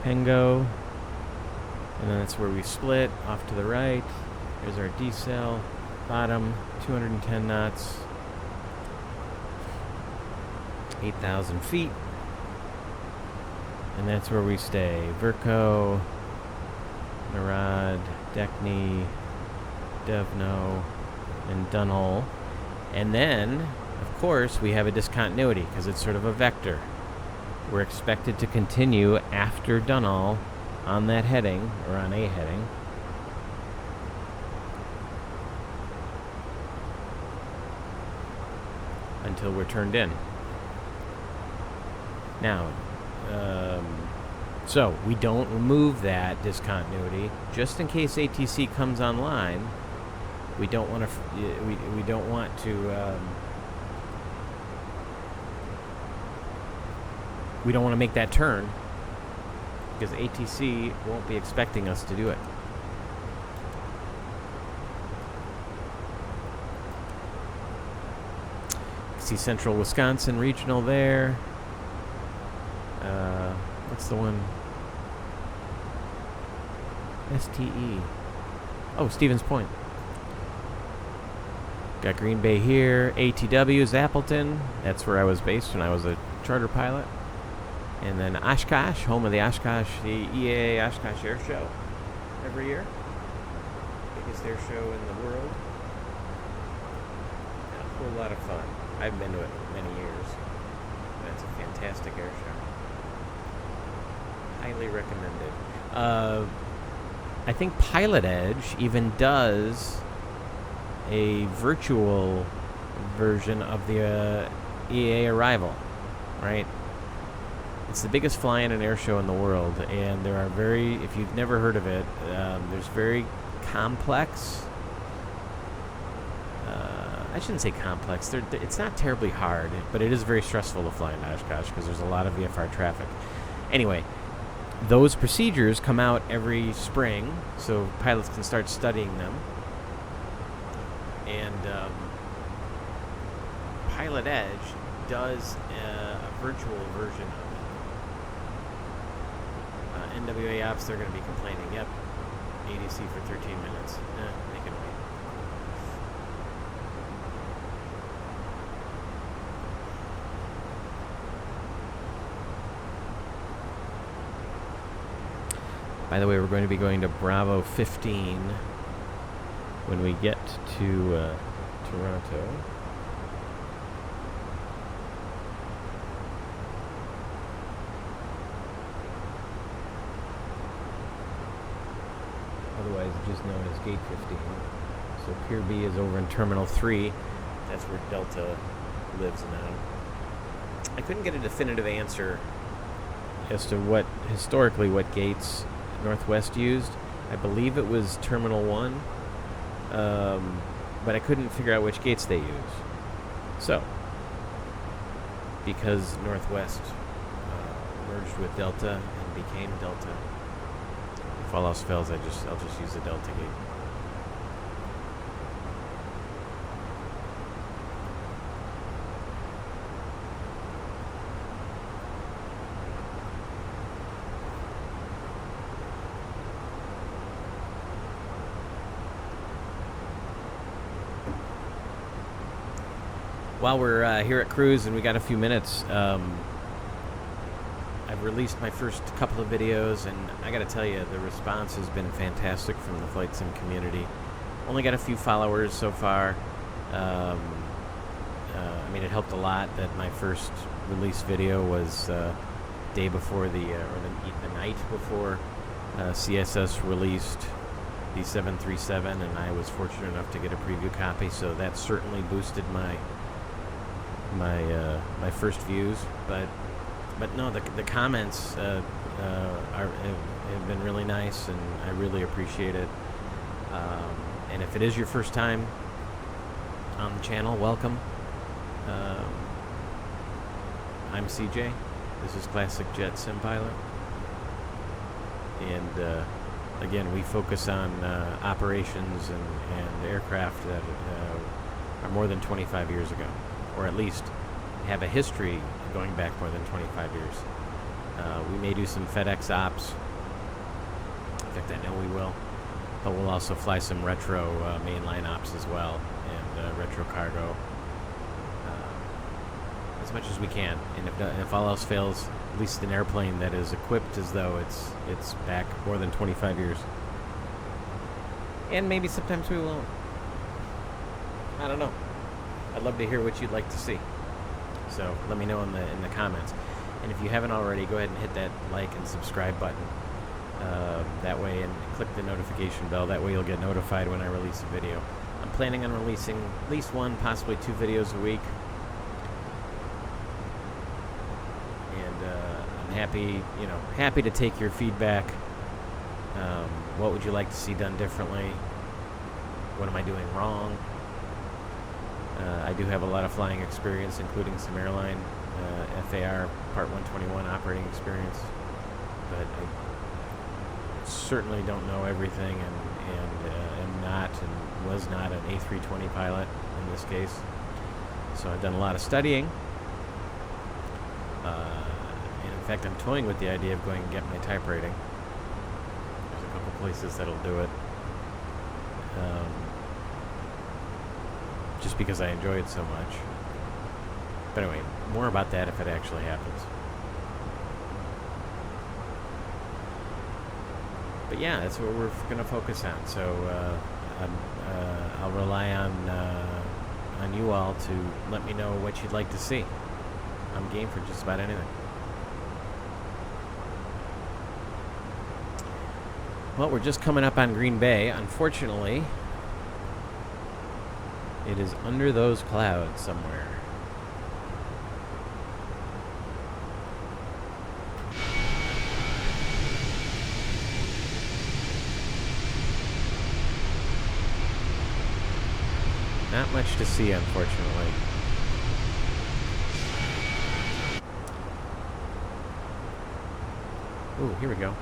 Pengo, and then that's where we split, off to the right, here's our decel, bottom, 210 knots, 8,000 feet, and that's where we stay. Verco, Narad, Deckney, Devno, and Dunhull. And then, of course, we have a discontinuity because it's sort of a vector. We're expected to continue after Dunhull on that heading, or on a heading. Until we're turned in. Now, so we don't remove that discontinuity just in case ATC comes online. We don't want to. We don't want to. We don't want to make that turn because ATC won't be expecting us to do it. See Central Wisconsin Regional there. What's the one? STE. Oh, Stevens Point. Got Green Bay here. ATW is Appleton. That's where I was based when I was a charter pilot. And then Oshkosh, home of the Oshkosh, the EAA Oshkosh Air Show every year. Biggest air show in the world. A whole lot of fun. I've been to it many years. That's a fantastic air show. Highly recommended. I think Pilot Edge even does a virtual version of the EAA Arrival, right? It's the biggest fly-in and air show in the world, and there are if you've never heard of it, there's very complex, I shouldn't say complex, it's not terribly hard, but it is very stressful to fly in Oshkosh because there's a lot of VFR traffic. Anyway, those procedures come out every spring, so pilots can start studying them. And Pilot Edge does a virtual version of it. NWA Ops, they're going to be complaining. Yep, ADC for 13 minutes. They can wait. By the way, we're going to be going to Bravo 15 when we get to Toronto. Otherwise just known as Gate 15. So Pier B is over in Terminal 3. That's where Delta lives now. I couldn't get a definitive answer as to historically what gates Northwest used. I believe it was Terminal 1. But I couldn't figure out which gates they use. So, because Northwest merged with Delta and became Delta, if all else fails, I'll just use the Delta gate. While we're here at Cruise and we got a few minutes, I've released my first couple of videos, and I gotta tell you, the response has been fantastic from the flight sim community. Only got a few followers so far. I mean, it helped a lot that my first release video was day before the night before CSS released the 737, and I was fortunate enough to get a preview copy, so that certainly boosted my first views. But no, the comments have been really nice, and I really appreciate it. And if it is your first time on the channel, welcome. I'm CJ. This is Classic Jet Sim Pilot, and again, we focus on operations and aircraft that are more than 25 years ago, or at least have a history going back more than 25 years. We may do some FedEx ops. In fact, I know we will. But we'll also fly some retro mainline ops as well, and retro cargo, as much as we can. And if all else fails, at least an airplane that is equipped as though it's back more than 25 years. And maybe sometimes we won't. I don't know. I'd love to hear what you'd like to see. So let me know in the comments. And if you haven't already, go ahead and hit that like and subscribe button. That way, and click the notification bell. That way you'll get notified when I release a video. I'm planning on releasing at least one, possibly 2 videos a week. And I'm happy to take your feedback. What would you like to see done differently? What am I doing wrong? I do have a lot of flying experience, including some airline FAR Part 121 operating experience, but I certainly don't know everything, and was not an A320 pilot in this case. So I've done a lot of studying, and in fact I'm toying with the idea of going and get my type rating. There's a couple places that'll do it. Just because I enjoy it so much. But anyway, more about that if it actually happens. But yeah, that's what we're going to focus on. So I'll rely on you all to let me know what you'd like to see. I'm game for just about anything. Well, we're just coming up on Green Bay. Unfortunately, it is under those clouds somewhere. Not much to see, unfortunately. Ooh, here we go.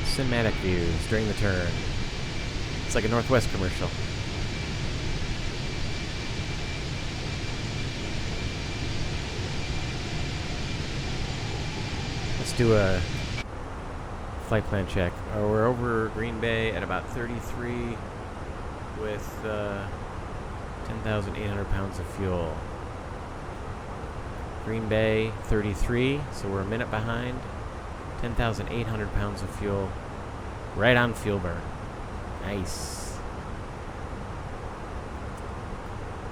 Cinematic views during the turn. It's like a Northwest commercial. Let's do a flight plan check. We're over Green Bay at about 33 with 10,800 pounds of fuel. Green Bay 33, so we're a minute behind. 10,800 pounds of fuel. Right on fuel burn. Nice.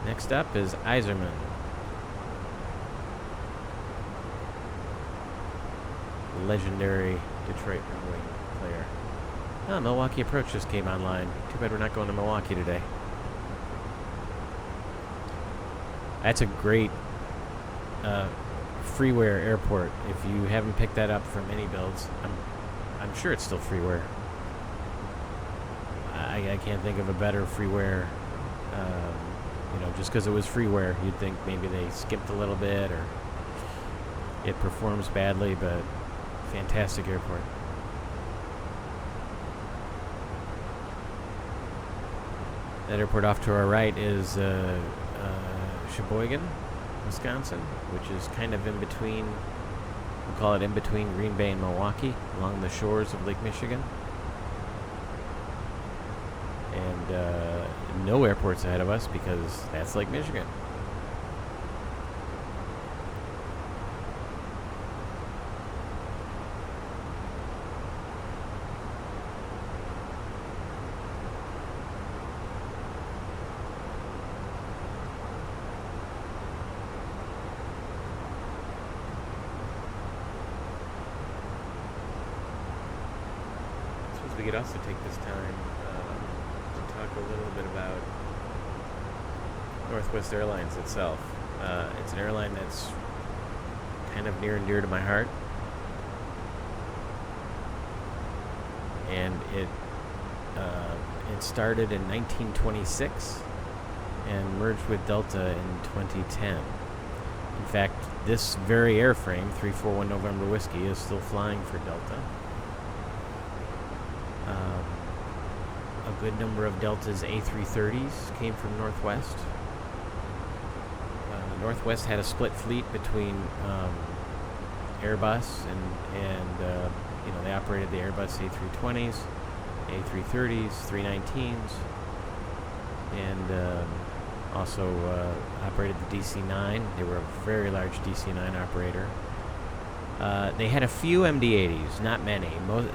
Next up is Iserman. Legendary Detroit Red Wing player. Oh, Milwaukee Approach just came online. Too bad we're not going to Milwaukee today. That's a great freeware airport. If you haven't picked that up from any builds, I'm sure it's still freeware. I can't think of a better freeware. Just because it was freeware, you'd think maybe they skipped a little bit or it performs badly, but fantastic airport. That airport off to our right is Sheboygan, Wisconsin, which is kind of in between, we'll call it in between Green Bay and Milwaukee, along the shores of Lake Michigan. And no airports ahead of us because that's Lake Michigan. We could also take this time to talk a little bit about Northwest Airlines itself. It's an airline that's kind of near and dear to my heart. And it started in 1926 and merged with Delta in 2010. In fact, this very airframe, 341 November Whiskey, is still flying for Delta. A good number of Delta's A330s came from Northwest. Northwest had a split fleet between Airbus and they operated the Airbus A320s, A330s, 319s, and also operated the DC-9. They were a very large DC-9 operator. They had a few MD-80s, not many.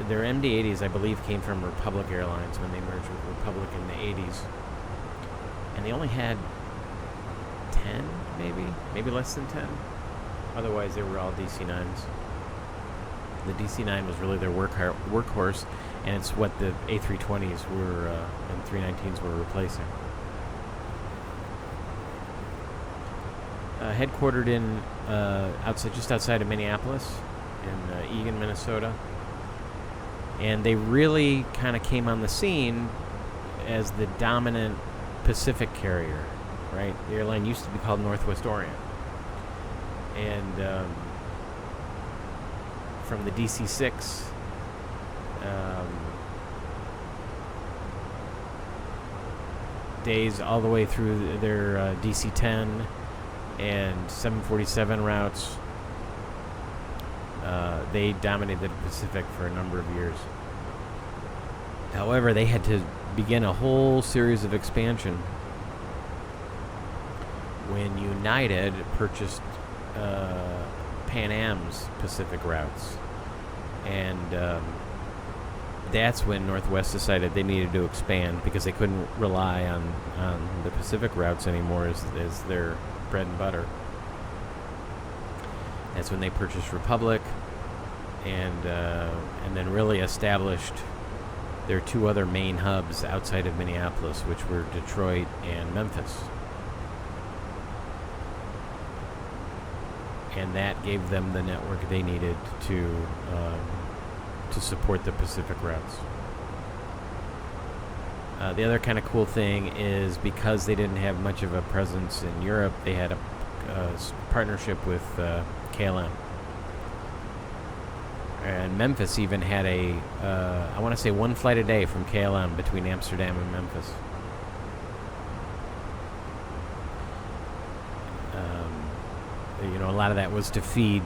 Their MD-80s, I believe, came from Republic Airlines when they merged with Republic in the 80s. And they only had 10, maybe less than 10. Otherwise, they were all DC-9s. The DC-9 was really their workhorse, and it's what the A320s were and 319s were replacing. Headquartered in just outside of Minneapolis, in Eagan, Minnesota, and they really kind of came on the scene as the dominant Pacific carrier. Right, the airline used to be called Northwest Orient, and from the DC-6. Days all the way through their DC-10 and 747 routes. they dominated the Pacific for a number of years. However, they had to begin a whole series of expansion when United purchased Pan Am's Pacific routes. And that's when Northwest decided they needed to expand because they couldn't rely on the Pacific routes anymore as their bread and butter. That's when they purchased Republic and then really established their two other main hubs outside of Minneapolis, which were Detroit and Memphis. And that gave them the network they needed to support the Pacific routes. The other kind of cool thing is because they didn't have much of a presence in Europe, they had a partnership with KLM. And Memphis even had I want to say one flight a day from KLM between Amsterdam and Memphis. A lot of that was to feed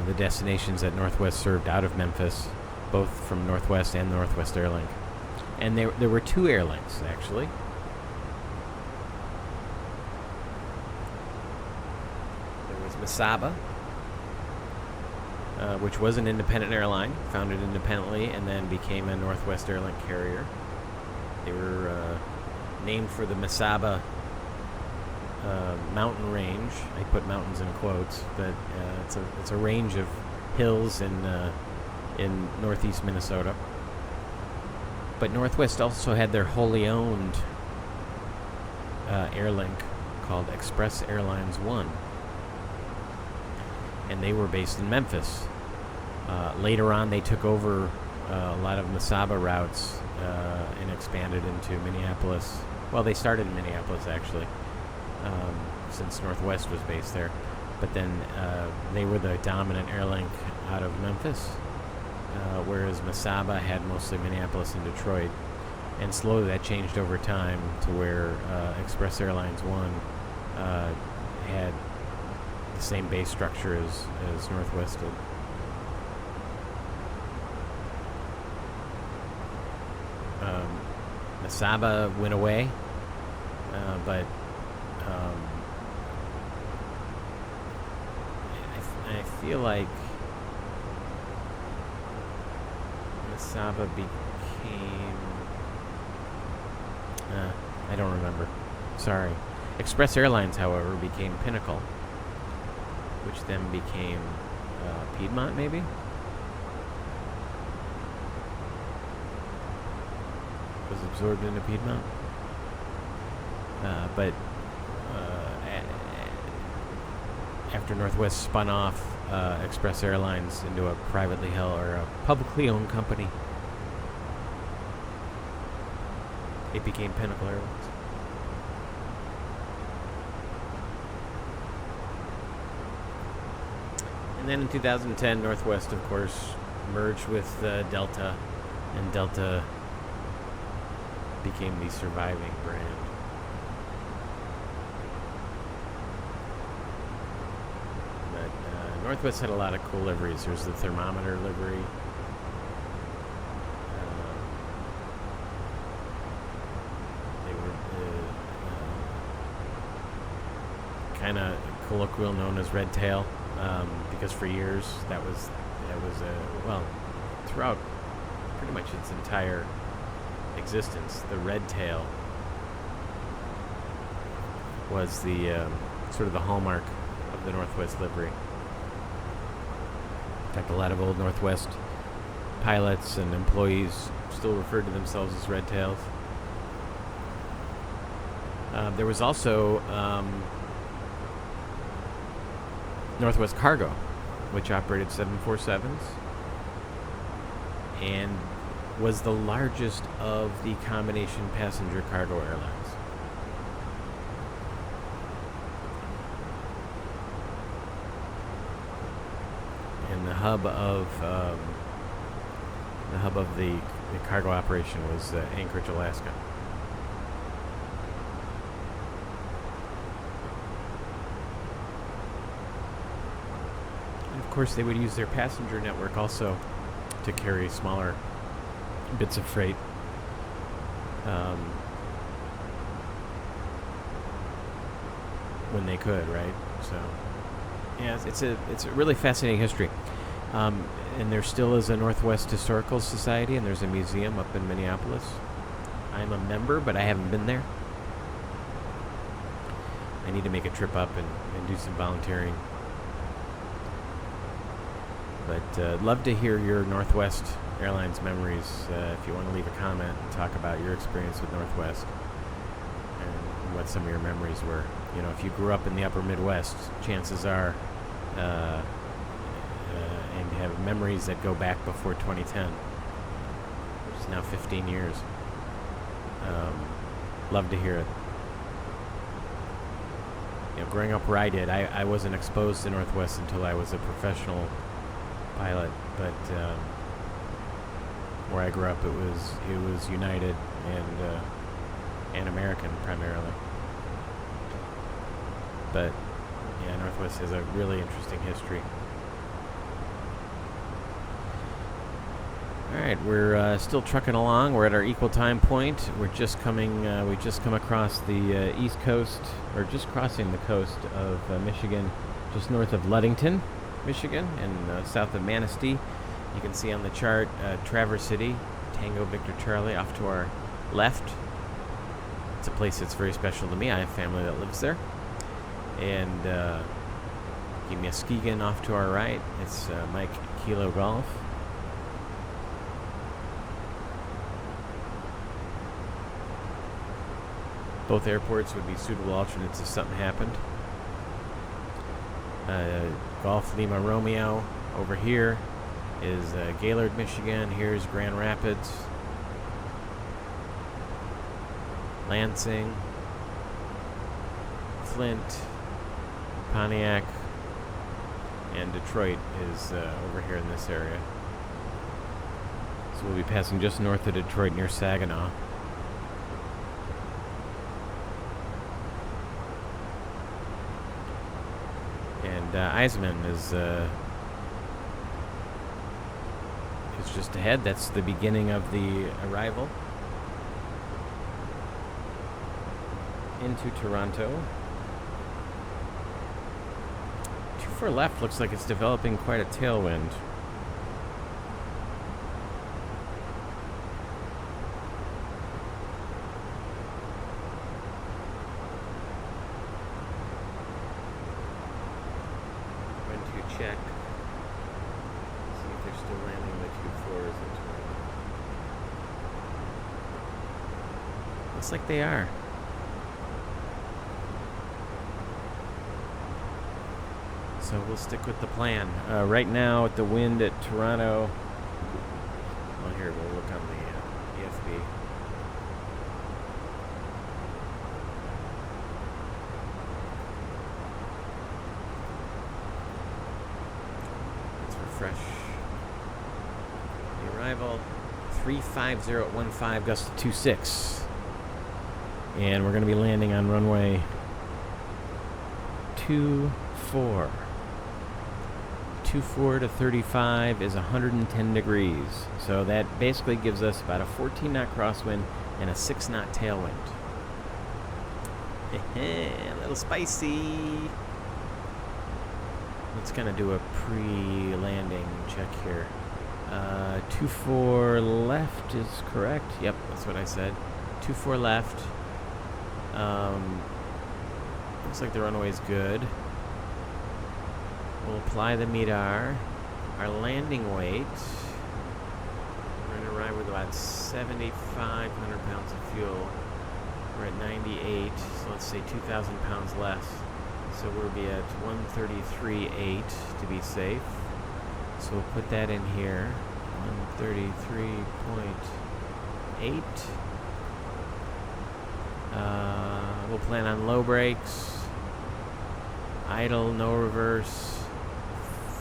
the destinations that Northwest served out of Memphis, both from Northwest and Northwest Airlines. And there were two airlines, actually. There was Mesaba, which was an independent airline, founded independently, and then became a Northwest Airline carrier. They were named for the Mesaba mountain range. I put mountains in quotes, but it's a range of hills in northeast Minnesota. But Northwest also had their wholly owned airlink called Express Airlines 1, and they were based in Memphis. Later on, they took over a lot of Mesaba routes and expanded into Minneapolis. Well, they started in Minneapolis, actually, since Northwest was based there. But then they were the dominant airlink out of Memphis, whereas Mesaba had mostly Minneapolis and Detroit. And slowly that changed over time to where Express Airlines 1 had the same base structure as Northwest did. Mesaba went away, but I feel like Mesaba became... I don't remember. Sorry. Express Airlines, however, became Pinnacle, which then became Piedmont, maybe? Was absorbed into Piedmont. But after Northwest spun off Express Airlines into a privately held or a publicly owned company, it became Pinnacle Airlines. And then in 2010, Northwest, of course, merged with Delta, and Delta became the surviving brand. But Northwest had a lot of cool liveries. There's the thermometer livery. They were kind of colloquial known as Red Tail, because for years that was throughout pretty much its entire existence, the Red Tail was the sort of the hallmark of the Northwest livery. In fact, a lot of old Northwest pilots and employees still referred to themselves as Red Tails. There was also Northwest Cargo, which operated 747s and was the largest of the combination passenger cargo airlines. And the hub of the cargo operation was Anchorage, Alaska. Of course, they would use their passenger network also to carry smaller bits of freight. When they could, right? So, yeah, it's a really fascinating history. And there still is a Northwest Historical Society, and there's a museum up in Minneapolis. I'm a member, but I haven't been there. I need to make a trip up and do some volunteering. But love to hear your Northwest Airlines memories. If you want to leave a comment and talk about your experience with Northwest and what some of your memories were. You know, if you grew up in the upper Midwest, chances are, and have memories that go back before 2010, which is now 15 years. Love to hear it. You know, growing up where I did, I wasn't exposed to Northwest until I was a professional pilot, but where I grew up, it was United and American primarily. But yeah, Northwest has a really interesting history. All right, we're still trucking along. We're at our equal time point. We're just coming. We just come across the east coast, or just crossing the coast of Michigan, just north of Ludington, Michigan, and south of Manistee. You can see on the chart Traverse City, Tango Victor Charlie, off to our left. It's a place that's very special to me. I have family that lives there. And Muskegon off to our right. It's Mike Kilo Golf. Both airports would be suitable alternates if something happened. Golf Lima Romeo over here is Gaylord, Michigan. Here's Grand Rapids, Lansing, Flint, Pontiac, and Detroit is over here in this area. So we'll be passing just north of Detroit near Saginaw. And Eisman is just ahead. That's the beginning of the arrival into Toronto. Too far left looks like it's developing quite a tailwind. Check. See if they're still landing the 2-4s into it. Looks like they are. So we'll stick with the plan. Right now, at the wind at Toronto. Well, here we'll look on the EFB. Fresh. The arrival 35015, gust of 26. And we're going to be landing on runway 24. 24 to 35 is 110 degrees. So that basically gives us about a 14 knot crosswind and a 6 knot tailwind. A little spicy. Let's kind of do a pre-landing check here. 24 left is correct. Yep, that's what I said. 24 left. Looks like the runway's good. We'll apply the MEDAR. Our landing weight. We're going to arrive with about 7,500 pounds of fuel. We're at 98, so let's say 2,000 pounds less. So we'll be at 133.8 to be safe. So we'll put that in here. 133.8. We'll plan on low brakes, idle, no reverse,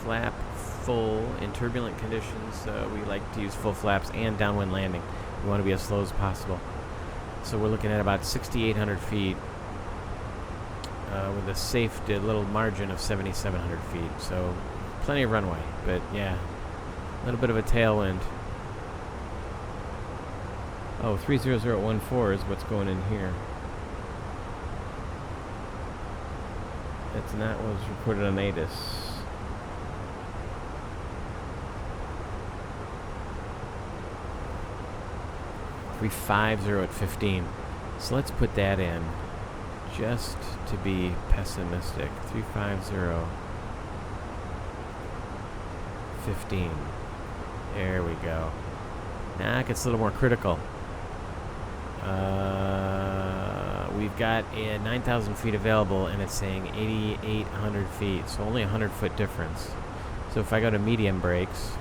flap full. In turbulent conditions, we like to use full flaps and downwind landing. We want to be as slow as possible. So we're looking at about 6,800 feet. With a safe little margin of 7,700 feet. So plenty of runway, but yeah, a little bit of a tailwind. Oh, 30014 is what's going in here. That's not what was reported on ATIS. $350 at 15. So let's put that in just to be pessimistic. 350 15. There we go. Now it gets a little more critical. We've got 9,000 feet available, and it's saying 8,800 feet, so only a 100-foot difference. So if I go to medium brakes,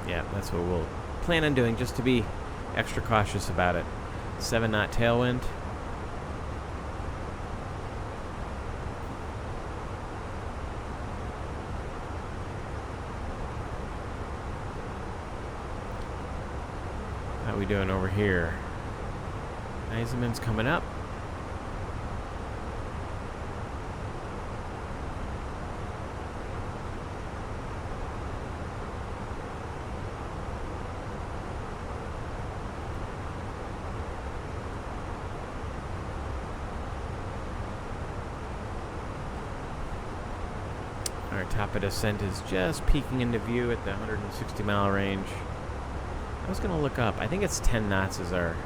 yeah, that's what we'll plan on doing, just to be extra cautious about it. 7-knot tailwind. How we doing over here? Eisenman's coming up. Our top of descent is just peeking into view at the 160-mile range. I was going to look up. I think it's 10 knots is our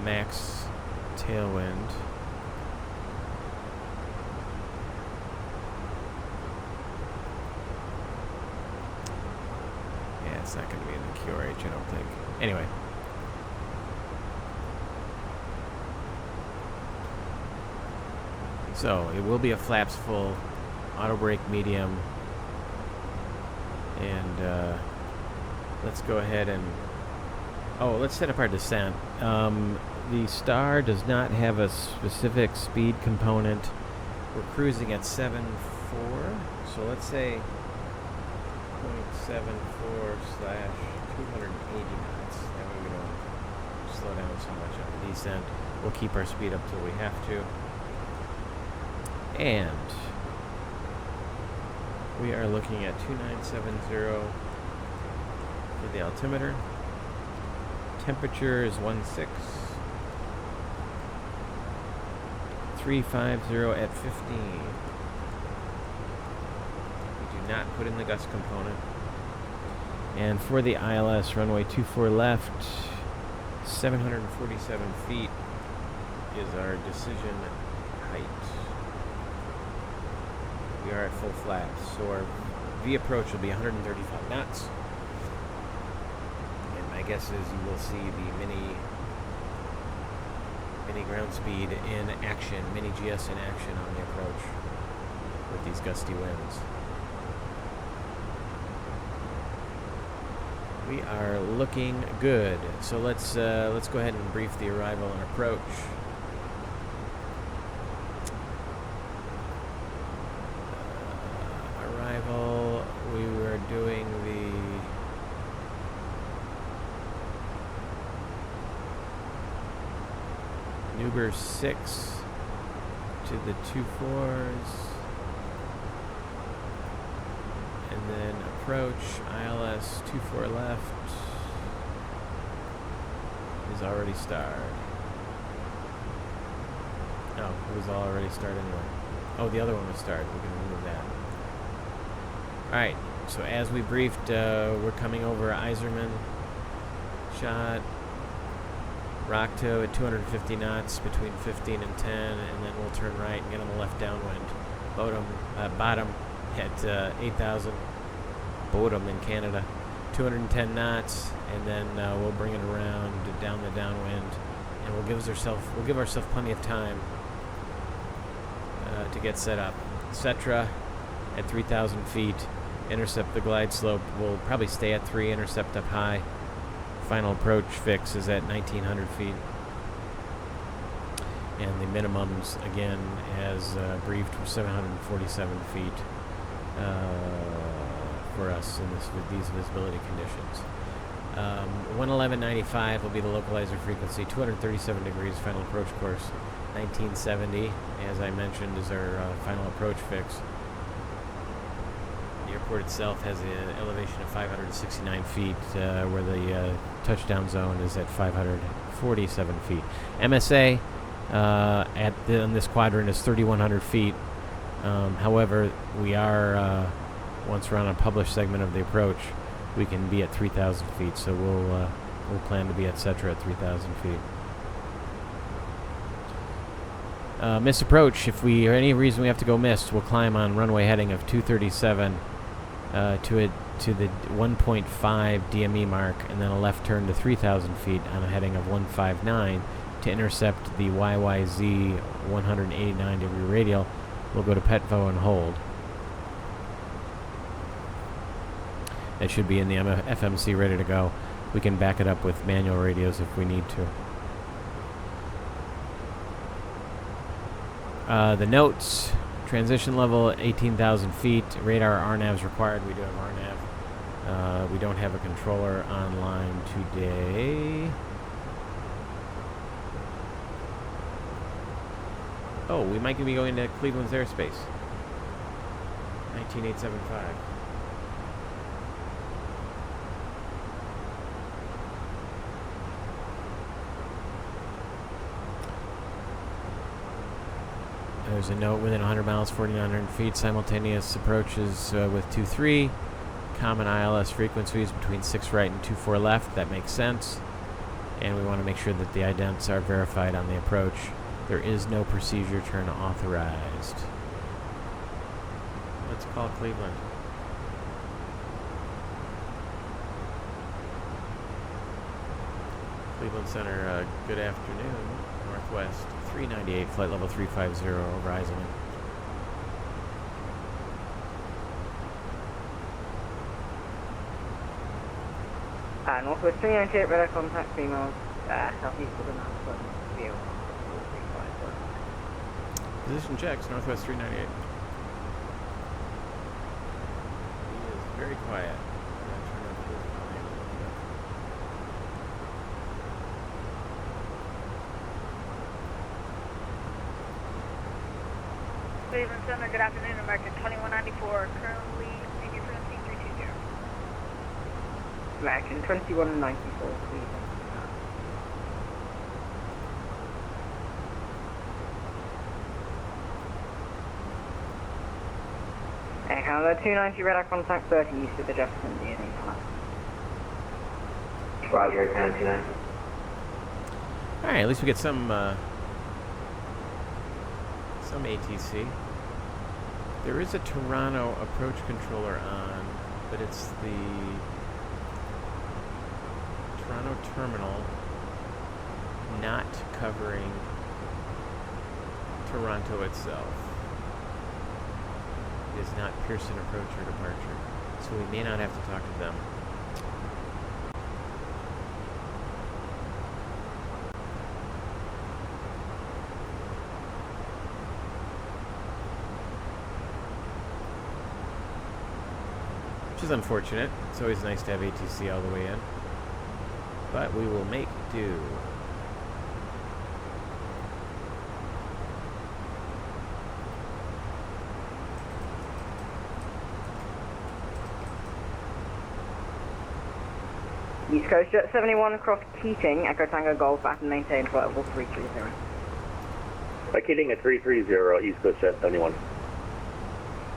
max tailwind. Yeah, it's not going to be in the QRH, I don't think. Anyway. So, it will be a flaps full, auto brake medium, and let's go ahead and let's set up our descent. The Star does not have a specific speed component. We're cruising at 7.4, so let's say 0.74/280 knots. That way we don't slow down so much on the descent. We'll keep our speed up till we have to. And we are looking at 2970 for the altimeter. Temperature is 16. 350 at 15. We do not put in the gust component. And for the ILS, runway 24 left, 747 feet is our decision height. We are at full flaps, so our V approach will be 135 knots. And my guess is you will see the mini ground speed in action, mini GS in action on the approach with these gusty winds. We are looking good. So let's go ahead and brief the arrival and approach. Arrival, we were doing the Uber 6 to the 24s, and then approach ILS 24 left is already starred. No, it was already starred anyway. Oh, the other one was starred. We can remove that. Alright, so as we briefed, we're coming over Iserman. Shot. Rocktow at 250 knots between 15 and 10, and then we'll turn right and get on the left downwind. Bottom at 8,000. Bodom in Canada. 210 knots, and then we'll bring it around down the downwind, and we'll give ourselves plenty of time to get set up. Cetra at 3,000 feet. Intercept the glide slope. We'll probably stay at 3, intercept up high. Final approach fix is at 1,900 feet. And the minimums, again, as briefed, were 747 feet for us in these visibility conditions. 111.95 will be the localizer frequency, 237 degrees final approach course. 1970, as I mentioned, is our final approach fix. airport itself has an elevation of 569 feet, where the touchdown zone is at 547 feet. MSA on this quadrant is 3,100 feet. However, we are, once we're on a published segment of the approach, we can be at 3,000 feet, so we'll plan to be at Cetra at 3,000 feet. Missed approach. If we, or any reason we have to go missed, we'll climb on runway heading of 237 to the 1.5 DME mark, and then a left turn to 3,000 feet on a heading of 159 to intercept the CYYZ 189 degree radial. We'll go to PETVO and hold. It should be in the FMC ready to go. We can back it up with manual radios if we need to. The notes, transition level 18,000 feet, radar RNAVs required. We do have RNAV. We don't have a controller online today. Oh, we might be going to Cleveland's airspace. 19875. There's a note within 100 miles, 4,900 feet, simultaneous approaches with 2-3. Common ILS frequencies between 6 right and 2-4 left. That makes sense. And we want to make sure that the idents are verified on the approach. There is no procedure turn authorized. Let's call Cleveland. Cleveland Center, good afternoon. Northwest 398, flight level 350 over Eiselman. Northwest 398, radar contact, 3 miles southeast of the Minneapolis. View. Position checks, Northwest 398. He is very quiet. I'm gonna turn up his volume a little bit. Cleveland Center, good afternoon, American 2194, currently speaking for C320. American 2194, Cleveland. Canada 290, radar contact 30 east of the Jefferson DNA plant. Roger, Canada 290. Alright, at least we get some ATC. There is a Toronto approach controller on, but it's the Toronto terminal not covering Toronto itself. It is not Pearson approach or departure, so we may not have to talk to them. Which is unfortunate. It's always nice to have ATC all the way in, but we will make do. East Coast Jet 71 across Keating, Echo Tango Golf, at and maintain flight level 330. Keating at 330, East Coast Jet 71.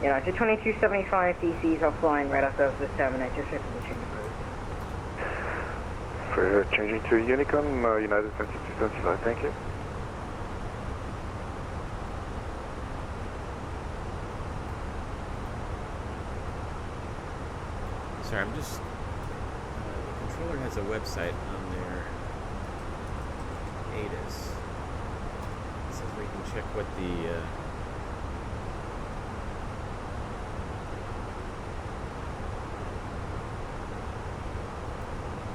United 2275 DCs offline, radar services terminate, just shift position approved. For changing to Unicom, United 2275, thank you. Sorry, I'm just... the controller has a website on their ATIS. It says we can check what the...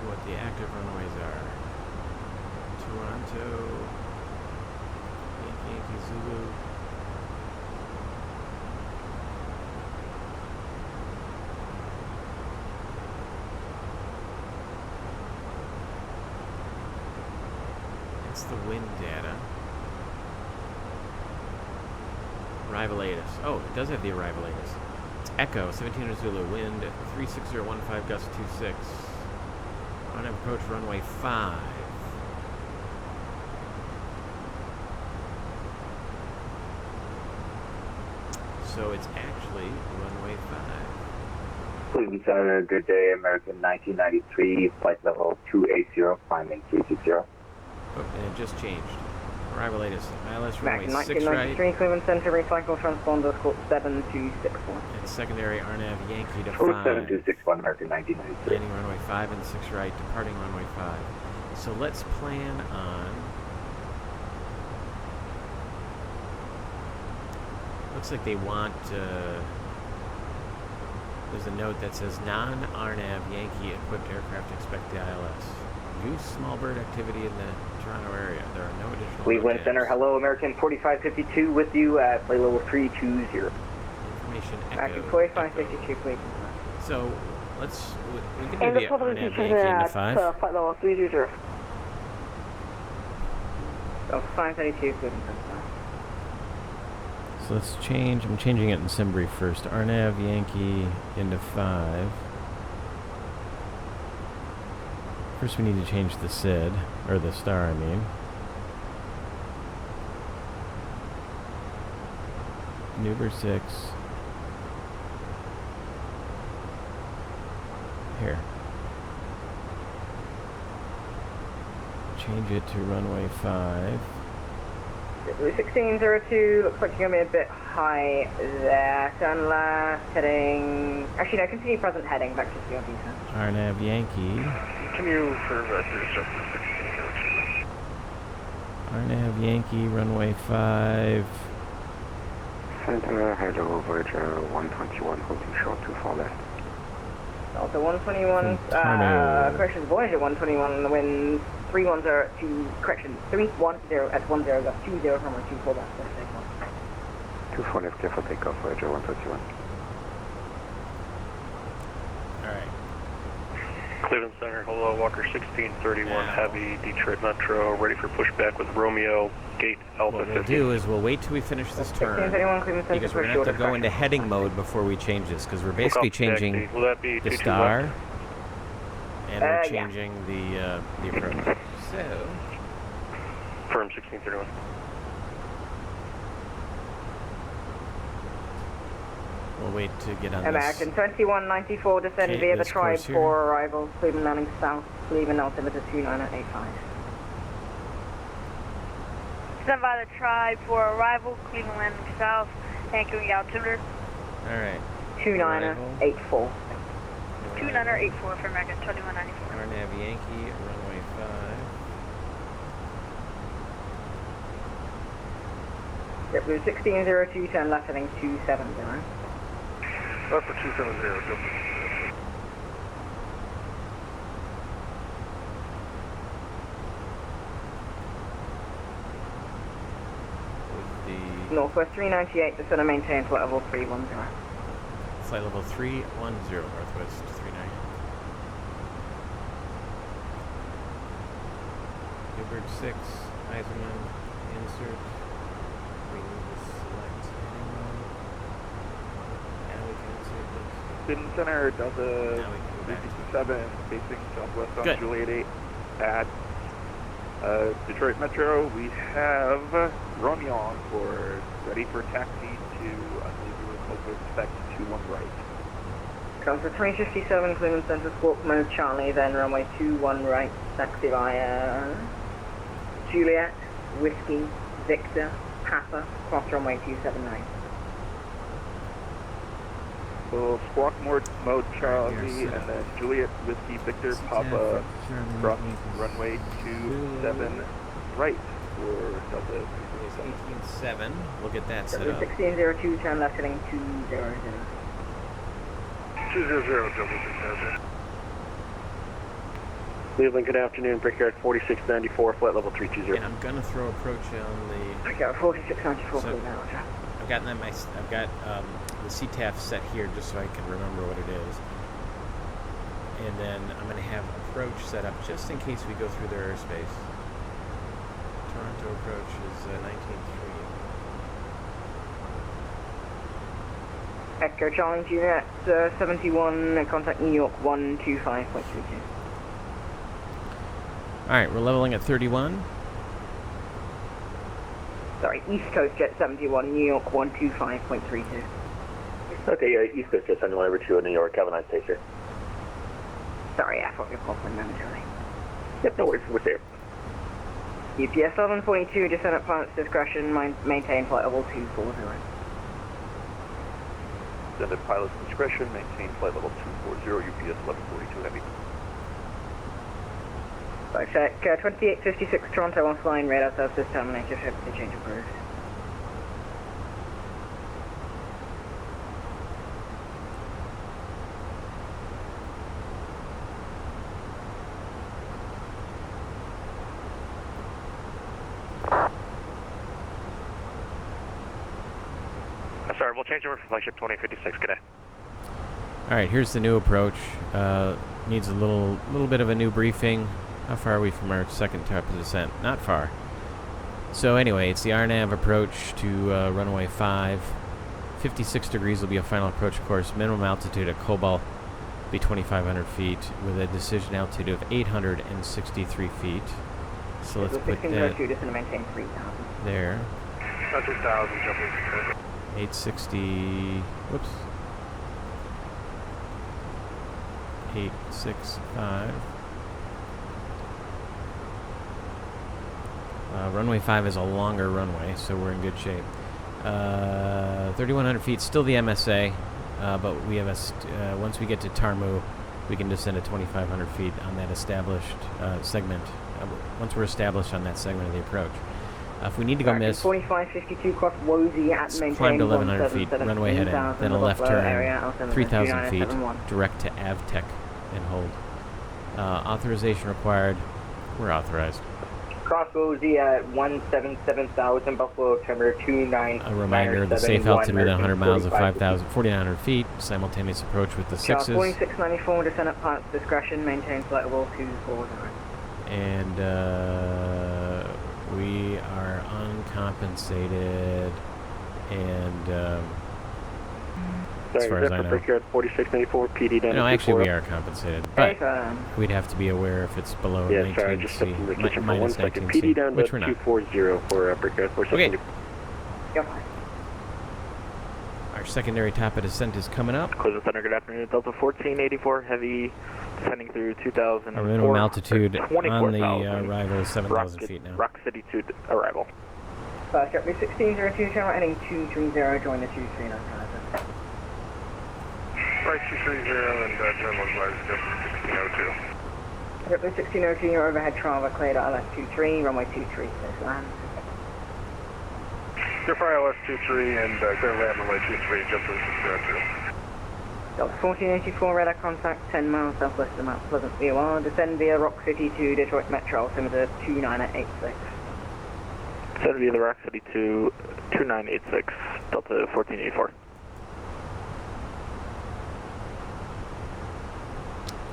what the active runways are. Toronto, Yankee Zulu. That's the wind data. Arrival ATIS. Oh, it does have the arrival ATIS. Echo, 1700 Zulu, wind 36015, gust 26. On approach runway 5. So it's actually runway 5. Cleveland Center, good day, American 1993, flight level 280, climbing 360. Oh, and it just changed. Arrival latest, ILS runway American 6 right. 1993, Cleveland Center, recycle transponder, squawk 7261. And secondary RNAV Yankee to 5. 7261, American 1993. Landing runway 5 and 6 right, departing runway 5. So let's plan on... Looks like they want... there's a note that says non-RNAV Yankee equipped aircraft expect the ILS. Goose small bird activity in the Toronto area. There are no additional... Cleveland notations. Center, hello, American 4552 with you at flight level 320. Information American echo. 4552, Cleveland. So let's... We can And do the the public RNAV is Yankee into 5. flight level 320. Oh, 532, Cleveland Center. So let's change... I'm changing it in Simbri first. RNAV Yankee into 5. First we need to change the SID, or the star, I mean. Nuber 6. Here. Change it to runway 5. 1602, looks like you're going to be a bit high there. Turn left, heading... Actually, no, continue present heading back to CRV, sir. RNAV Yankee. Continue for adjustment 1602. RNAV Yankee, runway 5. Center, hello, Voyager 121, holding short to far left. Also 121, Toronto. correction, Voyager 121, the wind 310 correction, 310 at 10, that's 20 from our 24 left, that's take one. 24 left, clear for takeoff, Voyager 121. Alright. Cleveland Center, hello, Walker 1631, Now. Heavy, Detroit Metro, ready for pushback with Romeo, gate Alpha What 50. we'll do is we'll wait till we finish this turn. 1631, Cleveland Center, Because we're going to have to go into heading mode before we change this. Because we're basically changing Will that be the 22 star. left? And we're yeah. changing the approach. So... Firm 1631. We'll wait to get on American this. 2194, descend Okay, via the this Tribe course here. 4 arrival, Cleveland landing south, Cleveland altimeter 2985. Sent by the Tribe for arrival, Cleveland landing south, anchoring altimeter Alright. 2984. 2984 for American 2194. RNAV Yankee, runway 5. Yep, we're 1602, turn left heading 270. Left for 270, go. With the Northwest 398, descend and maintain flight level 310. flight level 310, Northwest 39. Newburgh 6, Eisenman, insert. We need to select anyone. Now we can insert this. Cleveland Center, Delta Now we can go back to 7, facing southwest on Good. Juliet 8 at Detroit Metro. We have Romeo on board, ready for taxi to, I believe we were supposed to expect 21 right. Come for 357, Cleveland Center, squawk mode Charlie, then runway 21 right, taxi via Juliet, Whiskey, Victor, Papa, cross runway 279. So squawk mode Charlie, Yes, and then Juliet, Whiskey, Victor, Papa, cross runway 27 right for Delta 18.7. We'll get that set up. 1602, turn left heading 200. 200, Delta 600. Cleveland, good afternoon, Brickyard 4694, flight level 320. And I'm gonna throw approach on the. Okay, 4694, So- Cleveland out. I've got the CTAF set here just so I can remember what it is. And then I'm gonna have approach set up just in case we go through their airspace. Toronto approach is 19.3. Echo Charlie Juliet 71, contact New York 125.32. Alright, we're leveling at 31. Sorry, East Coast Jet 71, New York 125.32. Okay, East Coast Jet 71 over to New York. Have a nice day, sir. Sorry, I thought you were calling momentarily. Yep, no worries. We're safe. UPS 1142, descend at pilot's discretion, maintain flight level 240. Descend at pilot's discretion, maintain flight level 240, UPS 1142 Heavy. Flight check 2856 Toronto offline, radar services terminated, shift to change approved. Sorry, we'll change over for flagship 2056. Good day. All right, here's the new approach. Needs a little bit of a new briefing. How far are we from our second type of descent? Not far. So anyway, it's the RNAV approach to runway 5. 56 degrees will be a final approach course. Minimum altitude at Cobalt will be 2,500 feet with a decision altitude of 863 feet. So let's put that just to maintain 3,000. there. 2,000, jumping. 860. Whoops. 865. Runway 5 is a longer runway, so we're in good shape. 3,100 feet, still the MSA, but we have once we get to Tarmu, we can descend at 2,500 feet on that established segment. Once we're established on that segment of the approach. If we need to go miss, 4552 cross Wozy at climb maintain to 1,100 feet, runway heading, then a left turn, 3,000 feet, direct to Avtech, and hold. Authorization required. We're authorized. Cross Wozy at 177,000, Buffalo, September 29. A reminder, the safe altitude within 100 miles of 4,900 feet. Simultaneous approach with the Charles 6s. 4694, descend at pilot's discretion, maintain flight level 240. And we are uncompensated. And as far as I know. 4694, PD down. No, actually we are compensated. But we'd have to be aware if it's below 19C, minus 19C, PD down which to we're not. 240 for Brickyard 4694. Okay. Yep. Our secondary top of descent is coming up. Close the center, good afternoon. Delta 1484 Heavy, descending through 2,000. Our minimum altitude on the arrival is 7,000 feet now. Rock City to arrival. Jet 1602, channel heading 230, join the 239 pilot. Right 230 and turn one wide, Jet 1602. Jet 1602, your overhead travel cleared at LS23, runway 23, so land. Clear for ILS 23 and clear land runway 23, Jet 1602. Delta 1484, radar contact 10 miles southwest of Mount Pleasant VOR, descend via Rock City to Detroit Metro, altimeter 2986. Descend via the Rock City to 2986, Delta 1484.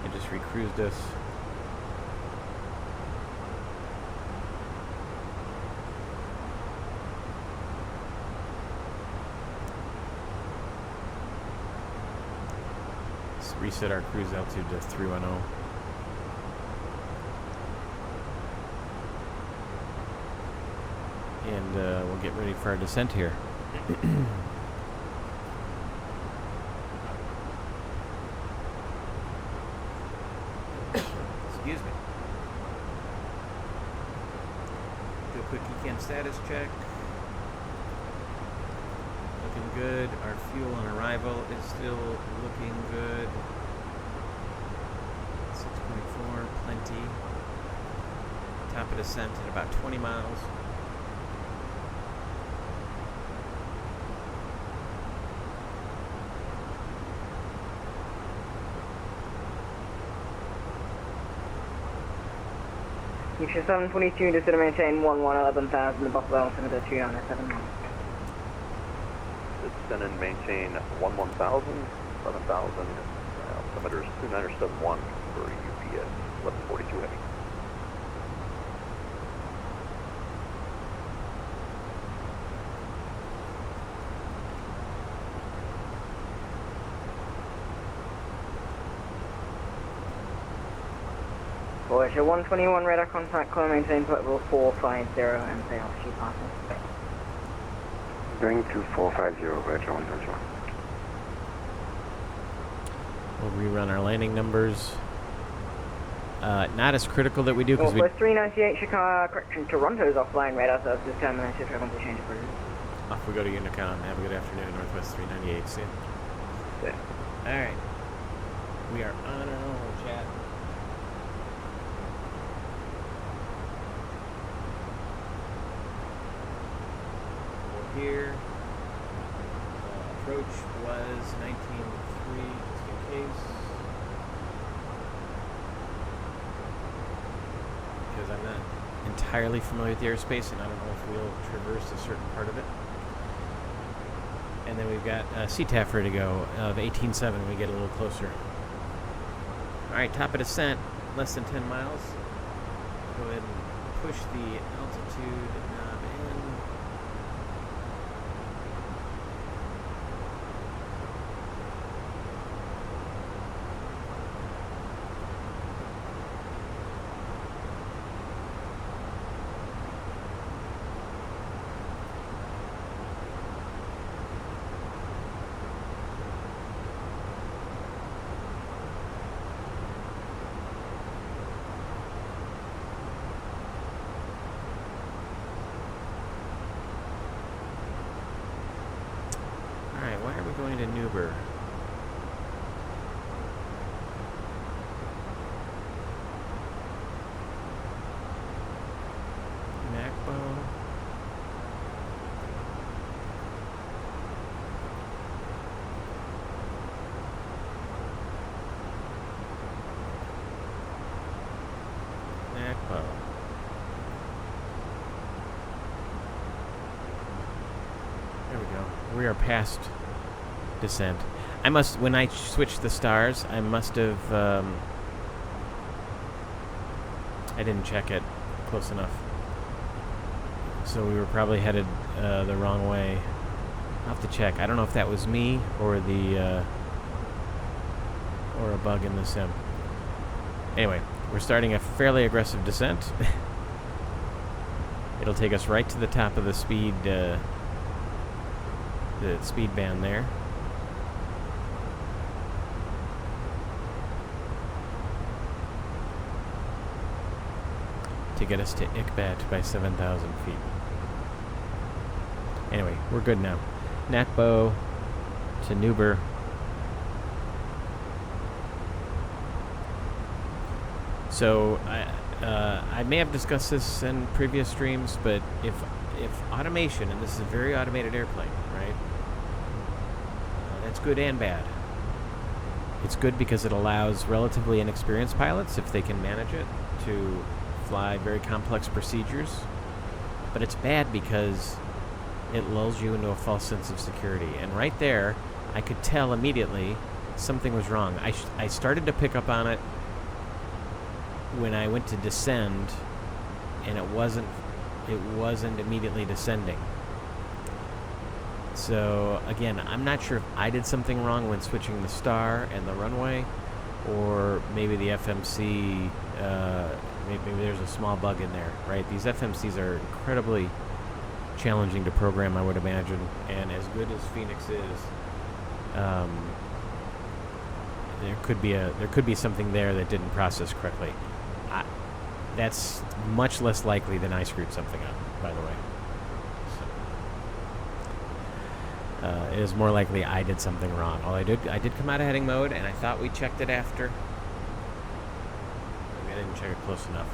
I just recruised us. Let's reset our cruise altitude to 310. And we'll get ready for our descent here. Excuse me. Do a quick ECAM status check. Looking good. Our fuel on arrival is still looking good. 6.4, plenty. Top of descent at about 20 miles. Future 722, descend and maintain 11,000, the Buffalo, altimeter 2997. Descend and maintain 11,000, 11,000, altimeter is 2971 for UPS 1142 Heavy. Voyager 121 radar contact, call maintain flight level 450 and say altitude passing. Going to 450, Voyager 121. We'll rerun our landing numbers. Not as critical that we do because we... Northwest 398 Chicago, correction, Toronto's offline radar services terminated, travel to change of route. Off we go to Unicon. Have a good afternoon, Northwest 398. See ya. Yeah. Alright. We are on our own, chat. We're here. Approach was 19.3, just in case. Because I'm not entirely familiar with the airspace, and I don't know if we'll traverse a certain part of it. And then we've got CTAF ready to go of 18.7. We get a little closer. All right, top of descent, less than 10 miles. Go ahead and push the altitude knob in. Why are we going to Newber? Macbo. Macbo. There we go. We are past descent. I must, when I switched the stars, I must have, I didn't check it close enough. So we were probably headed the wrong way. I'll have to check. I don't know if that was me or the, or a bug in the sim. Anyway, we're starting a fairly aggressive descent. It'll take us right to the top of the speed band there. To get us to Ikbat by 7,000 feet. Anyway, we're good now. Nakbo to Newber. So I may have discussed this in previous streams, but if automation, and this is a very automated airplane, right? That's good and bad. It's good because it allows relatively inexperienced pilots, if they can manage it, to fly very complex procedures, but it's bad because it lulls you into a false sense of security. And right there, I could tell immediately something was wrong. I started to pick up on it when I went to descend, and it wasn't immediately descending. So again, I'm not sure if I did something wrong when switching the star and the runway, or maybe the FMC. Maybe there's a small bug in there, right? These FMCs are incredibly challenging to program, I would imagine, and as good as Phoenix is, there could be something there that didn't process correctly. That's much less likely than I screwed something up, by the way. So, it is more likely I did something wrong. Although I did come out of heading mode, and I thought we checked it after. Maybe I didn't check it close enough.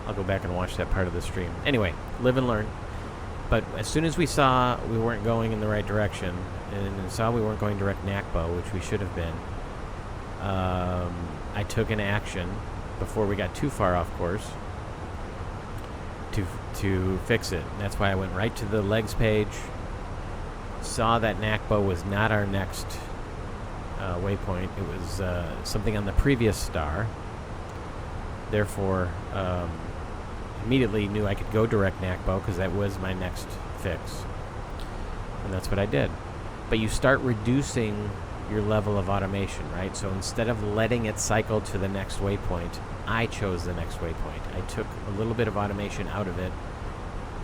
I'll go back and watch that part of the stream. Anyway, live and learn. But as soon as we saw we weren't going in the right direction, and saw we weren't going direct NACBO, which we should have been, I took an action before we got too far off course to fix it. And that's why I went right to the legs page, saw that NACBO was not our next waypoint. It was something on the previous star. Therefore, immediately knew I could go direct NACBO because that was my next fix. And that's what I did. But you start reducing your level of automation, right? So instead of letting it cycle to the next waypoint, I chose the next waypoint. I took a little bit of automation out of it,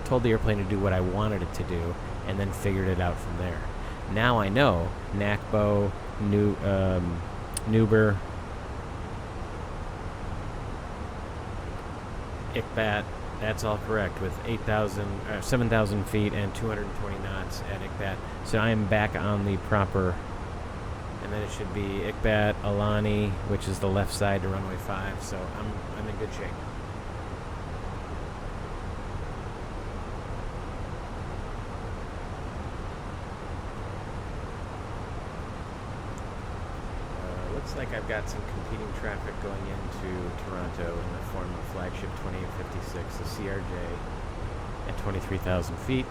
told the airplane to do what I wanted it to do, and then figured it out from there. Now I know NACBO, Nuber, ICBAT, that's all correct with 7,000 feet and 220 knots at ICBAT. So I am back on the proper, and then it should be ICBAT, Alani, which is the left side to runway 5. So I'm in good shape. Looks like I've got some competing traffic going into Toronto in the form of flagship 2856, the CRJ, at 23,000 feet.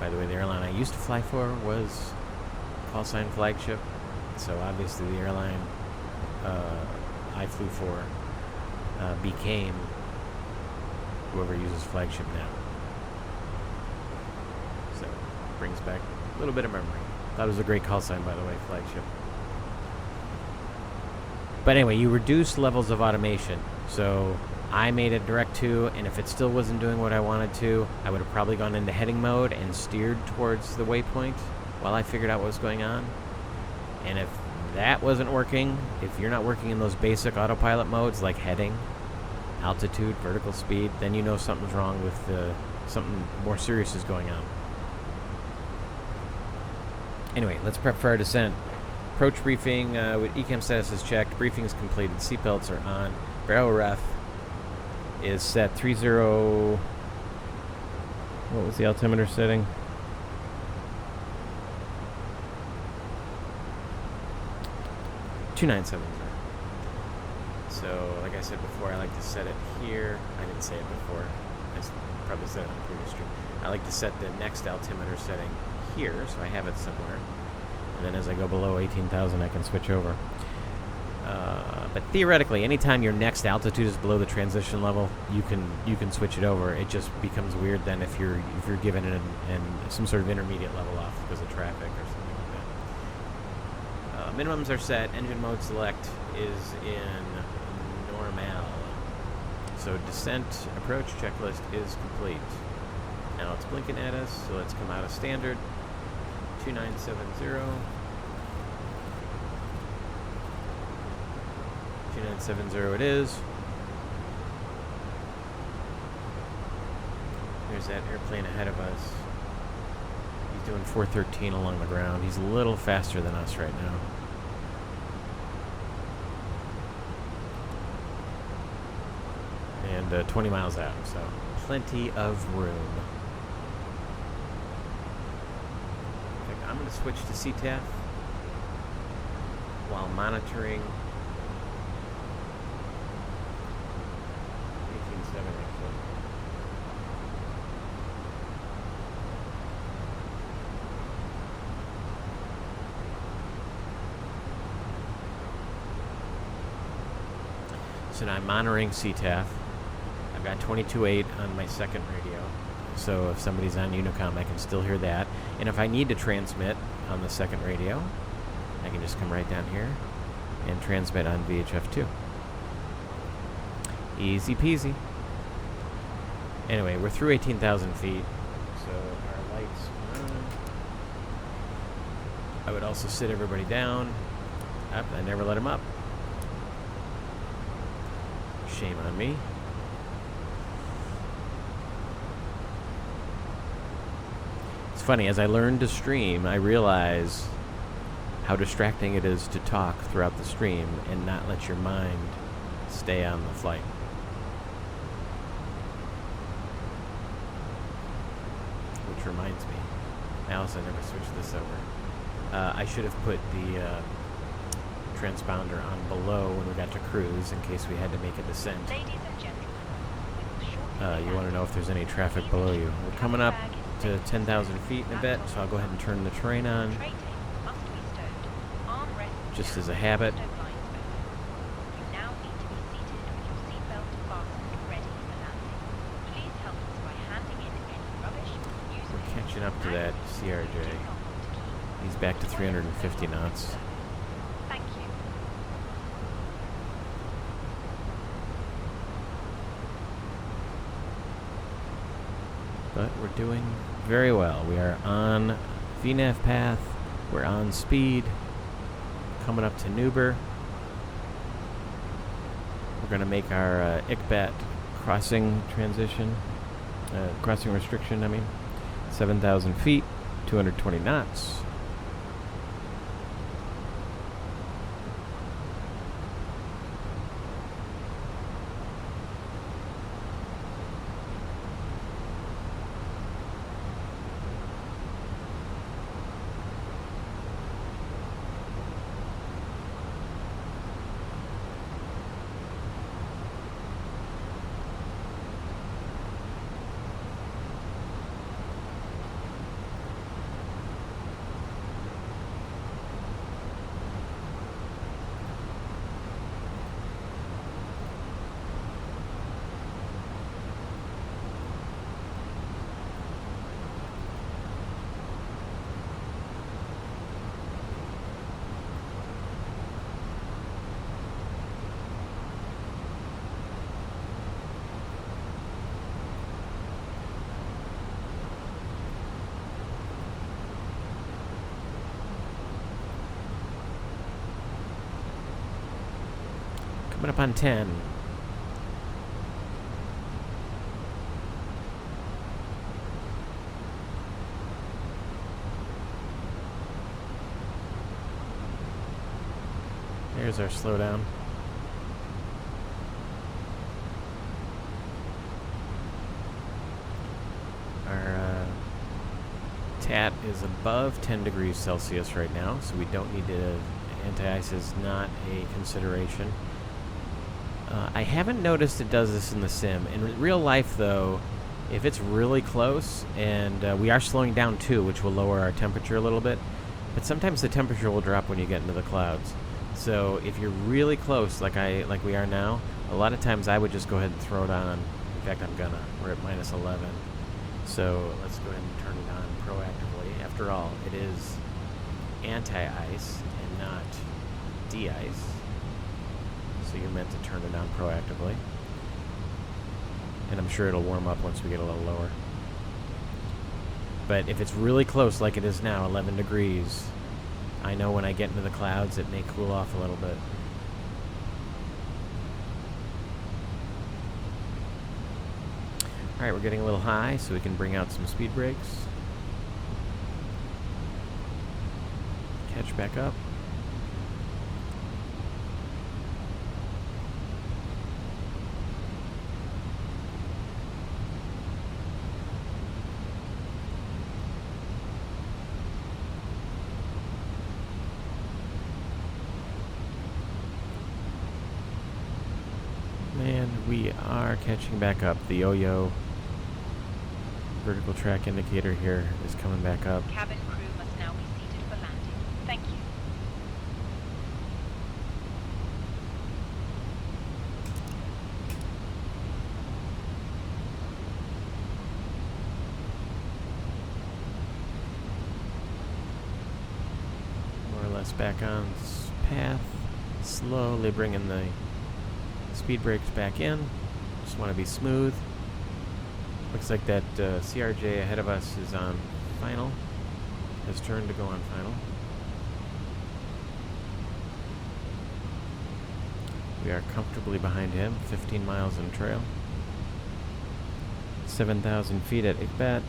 By the way, the airline I used to fly for was call sign flagship, so obviously the airline I flew for became whoever uses flagship now. So, brings back a little bit of memory. That was a great call sign, by the way, flagship. But anyway, you reduce levels of automation. So I made it direct to, and if it still wasn't doing what I wanted to, I would have probably gone into heading mode and steered towards the waypoint while I figured out what was going on. And if that wasn't working, if you're not working in those basic autopilot modes like heading, altitude, vertical speed, then you know something's wrong with something more serious is going on. Anyway, let's prep for our descent. Approach briefing with ECAM status is checked. Briefing is completed. Seatbelts are on. Barrel ref is set 30. What was the altimeter setting? $2970. So, like I said before, I like to set it here. I didn't say it before. I probably said it on the previous stream. I like to set the next altimeter setting here, so I have it somewhere. And then as I go below 18,000, I can switch over. But theoretically, anytime your next altitude is below the transition level, you can switch it over. It just becomes weird then if you're given some sort of intermediate level off because of traffic or something like that. Minimums are set. Engine mode select is in normal. So descent approach checklist is complete. Now it's blinking at us, so let's come out of standard. 2970. 2970 it is. There's that airplane ahead of us. He's doing 413 along the ground. He's a little faster than us right now. And 20 miles out, so plenty of room. I'm going to switch to CTAF while monitoring 18.7 actually. So now I'm monitoring CTAF. I've got 22.8 on my second radio. So if somebody's on Unicom, I can still hear that. And if I need to transmit on the second radio, I can just come right down here and transmit on VHF2. Easy peasy. Anyway, we're through 18,000 feet, so our lights on. I would also sit everybody down. Up, I never let them up. Shame on me. Funny, as I learn to stream, I realize how distracting it is to talk throughout the stream and not let your mind stay on the flight. Which reminds me, Alice, I never switched this over. I should have put the transponder on below when we got to cruise in case we had to make a descent. You want to know if there's any traffic below you. We're coming up to 10,000 feet in a bit, so I'll go ahead and turn the terrain on just as a habit. We're catching up to that CRJ. He's back to 350 knots. Thank you. But we're doing very well. We are on VNAV path. We're on speed. Coming up to Newber. We're going to make our ICBAT crossing restriction, 7,000 feet, 220 knots. Coming up on 10. There's our slowdown. Our TAT is above 10 degrees Celsius right now, so we don't need to. Anti-ice is not a consideration. I haven't noticed it does this in the sim. In real life, though, if it's really close, and we are slowing down too, which will lower our temperature a little bit, but sometimes the temperature will drop when you get into the clouds. So if you're really close, like we are now, a lot of times I would just go ahead and throw it on. In fact, I'm gonna. We're at minus 11. So let's go ahead and turn it on proactively. After all, it is anti-ice and not de-ice. So you're meant to turn it on proactively. And I'm sure it'll warm up once we get a little lower. But if it's really close like it is now, 11 degrees, I know when I get into the clouds it may cool off a little bit. Alright, we're getting a little high, so we can bring out some speed brakes. Catch back up. And we are catching back up. The yo-yo vertical track indicator here is coming back up. Cabin crew must now be seated for landing. Thank you. More or less back on path. Slowly bringing the speed brakes back in. Just want to be smooth. Looks like that CRJ ahead of us is on final. Has turned to go on final. We are comfortably behind him, 15 miles in trail. 7,000 feet at ICBAT.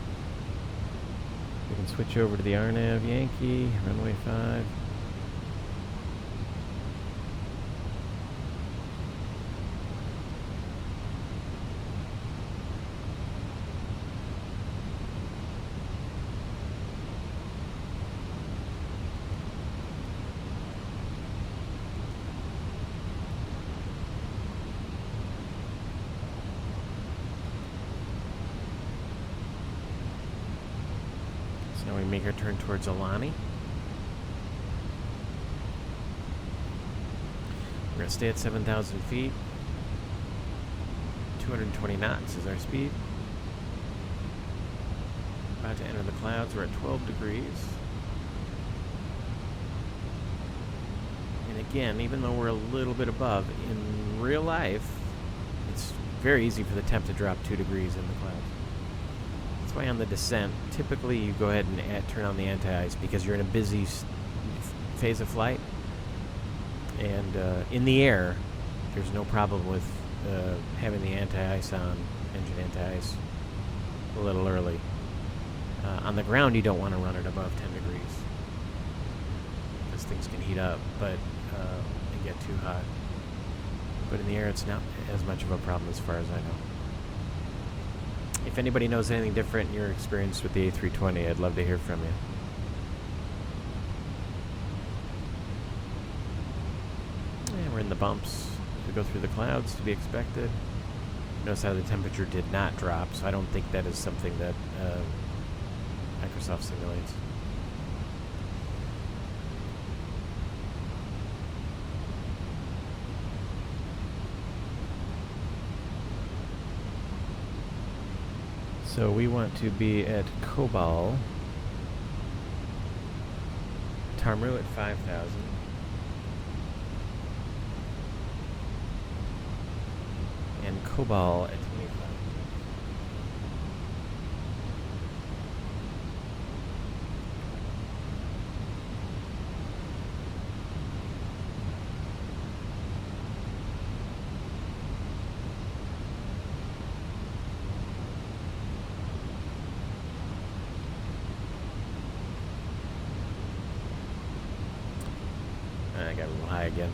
We can switch over to the RNAV Yankee, runway 5. Now we make our turn towards Alani. We're going to stay at 7,000 feet. 220 knots is our speed. About to enter the clouds. We're at 12 degrees. again, even though we're a little bit above, in real life, it's very easy for the temp to drop 2 degrees in the clouds. That's why on the descent, typically you go ahead and turn on the anti-ice because you're in a busy phase of flight. And in the air, there's no problem with having the anti-ice on, engine anti-ice, a little early. On the ground, you don't want to run it above 10 degrees because things can heat up, but and get too hot. But in the air, it's not as much of a problem as far as I know. If anybody knows anything different in your experience with the A320, I'd love to hear from you. And we're in the bumps as we go through the clouds, to be expected. Notice how the temperature did not drop, so I don't think that is something that Microsoft simulates. So we want to be at Cobol, Tarmu at 5,000. And Cobol at 25. I got a little high again.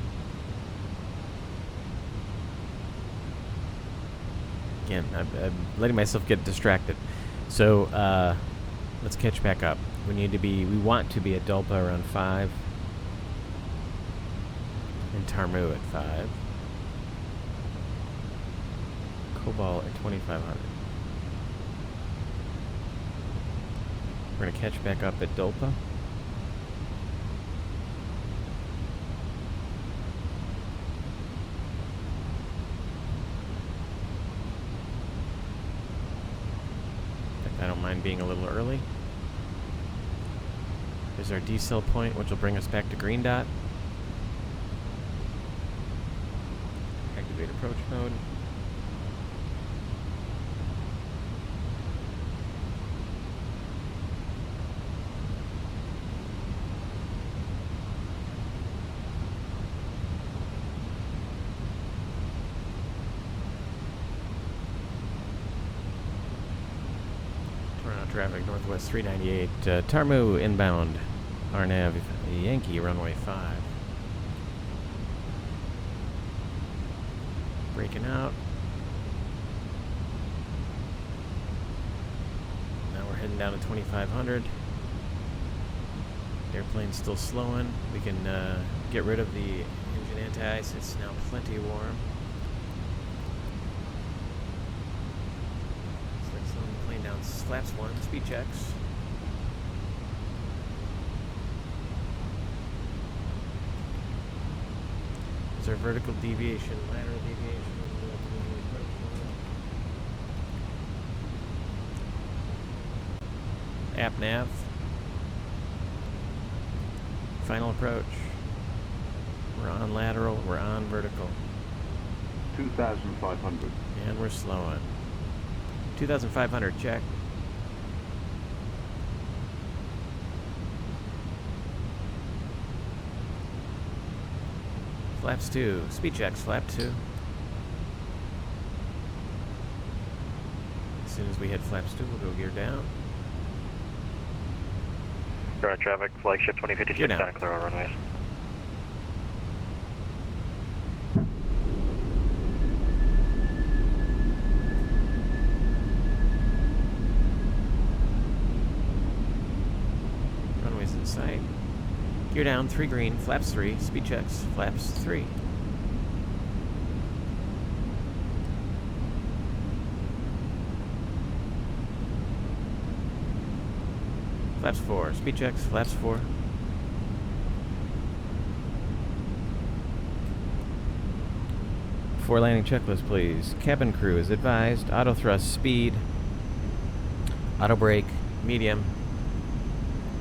Again, I'm letting myself get distracted. So let's catch back up. We want to be at Dulpa around 5. And Tarmu at 5. Cobol at 2,500. We're going to catch back up at Dulpa. I don't mind being a little early. There's our decel point, which will bring us back to green dot. Activate approach mode. Traffic Northwest 398, Tarmu inbound, RNAV Yankee runway 5. Breaking out. Now we're heading down to 2,500. Airplane's still slowing. We can get rid of the engine anti-ice. It's now plenty warm. Flaps 1, speed checks. There's our vertical deviation, lateral deviation. App nav. Final approach. We're on lateral, we're on vertical. 2,500. And we're slowing. 2,500, check. Flaps 2. Speed checks, flap 2. As soon as we hit flaps 2, we'll go gear down. Direct traffic, flagship 2056 down, clear all runways. Runways in sight. Gear down, 3 green, flaps 3, speed checks, flaps 3. Flaps 4, speed checks, flaps 4. Before landing checklist, please. Cabin crew is advised, auto thrust speed, auto brake, medium,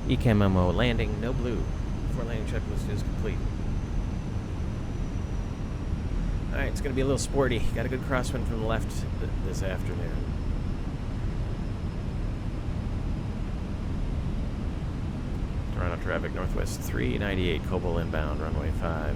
ECAM MO landing, no blue. Before landing checklist is complete. Alright, it's going to be a little sporty. Got a good crosswind from the left this afternoon. Toronto traffic, Northwest 398, Cobble inbound, runway 5.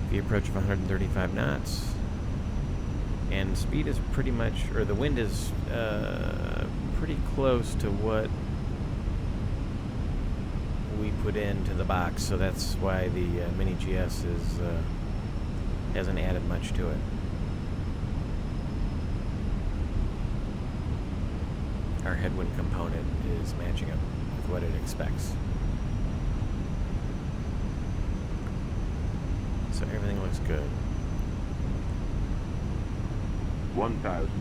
The approach of 135 knots. And speed is pretty much, or the wind is pretty close to what we put into the box, so that's why the Mini GS hasn't added much to it. Our headwind component is matching up with what it expects. So everything looks good. 1,000.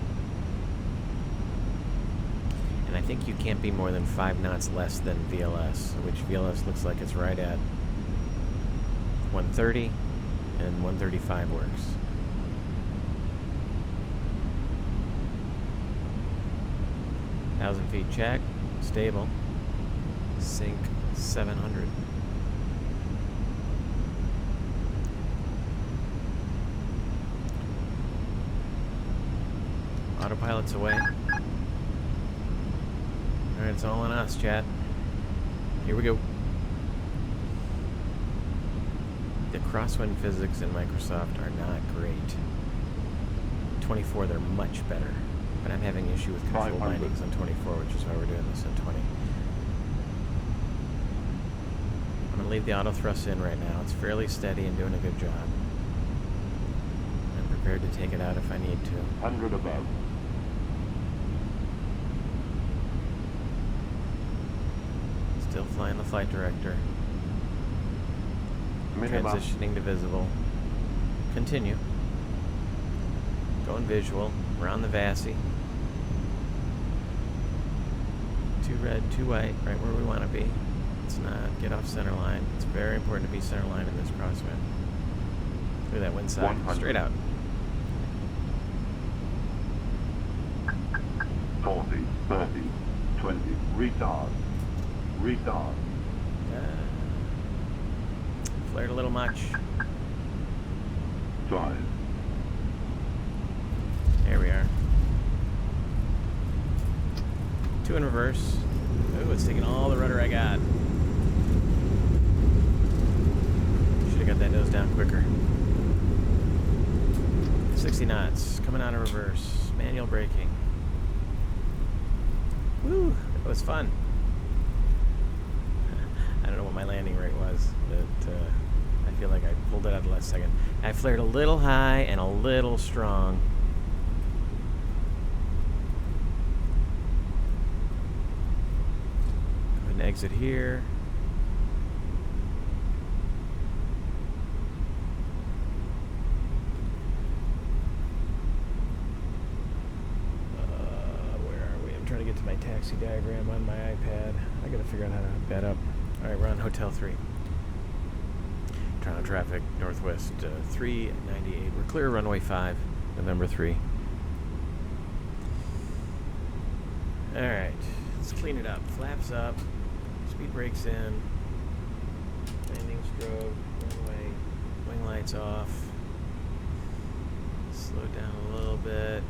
And I think you can't be more than 5 knots less than VLS, which VLS looks like it's right at 130, and 135 works. Thousand feet check, stable, sync 700. Autopilot's away. Alright, it's all on us, chat. Here we go. The crosswind physics in Microsoft are not great. 24, they're much better. But I'm having issue with control bindings on 24, which is why we're doing this on 20. I'm going to leave the auto thrust in right now. It's fairly steady and doing a good job. I'm prepared to take it out if I need to. 100 above. Still flying the flight director. Minimum. Transitioning to visible. Continue. Going visual. We're on the VASI. 2 red, 2 white, right where we want to be. Let's not get off center line. It's very important to be center line in this crosswind. Look at that wind side. 100. Straight out. 40, 30, 20, retard. Retard. Flared a little much. 5. There we are. 2 in reverse. Ooh, it's taking all the rudder I got. Should have got that nose down quicker. 60 knots. Coming out of reverse. Manual braking. Woo! That was fun. I don't know what my landing rate was, but I feel like I pulled it out the last second. I flared a little high and a little strong. Go ahead and exit here. Where are we? I'm trying to get to my taxi diagram on my iPad. I gotta figure out how to hook that up. Alright, we're on Hotel 3. Toronto traffic, Northwest 398. We're clear runway 5, November 3. Alright, let's clean it up. Flaps up, speed brakes in, landing strobe, runway, wing lights off. Slow it down a little bit.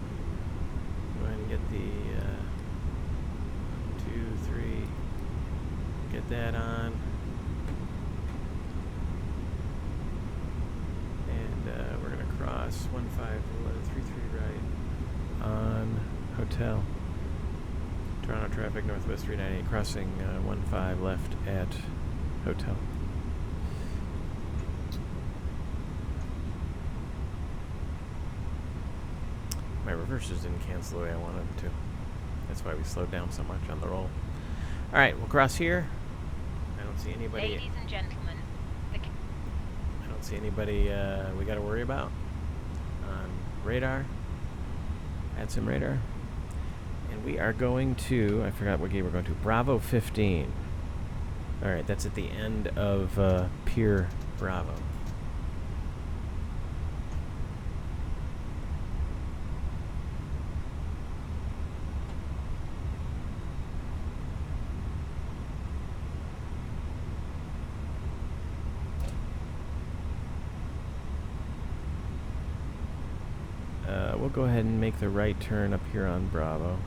Go ahead and get the 1, 2, 3. Get that on. And we're going to cross 1533 right on Hotel. Toronto traffic, Northwest 398, crossing 15 left at Hotel. My reversers didn't cancel the way I wanted them to. That's why we slowed down so much on the roll. Alright, we'll cross here. I don't see anybody. Ladies and gentlemen, I don't see anybody we got to worry about on radar. Add some radar. And we are going to, I forgot what gate we're going to, Bravo 15. Alright, that's at the end of Pier Bravo. we'll go ahead and make the right turn up here on Bravo.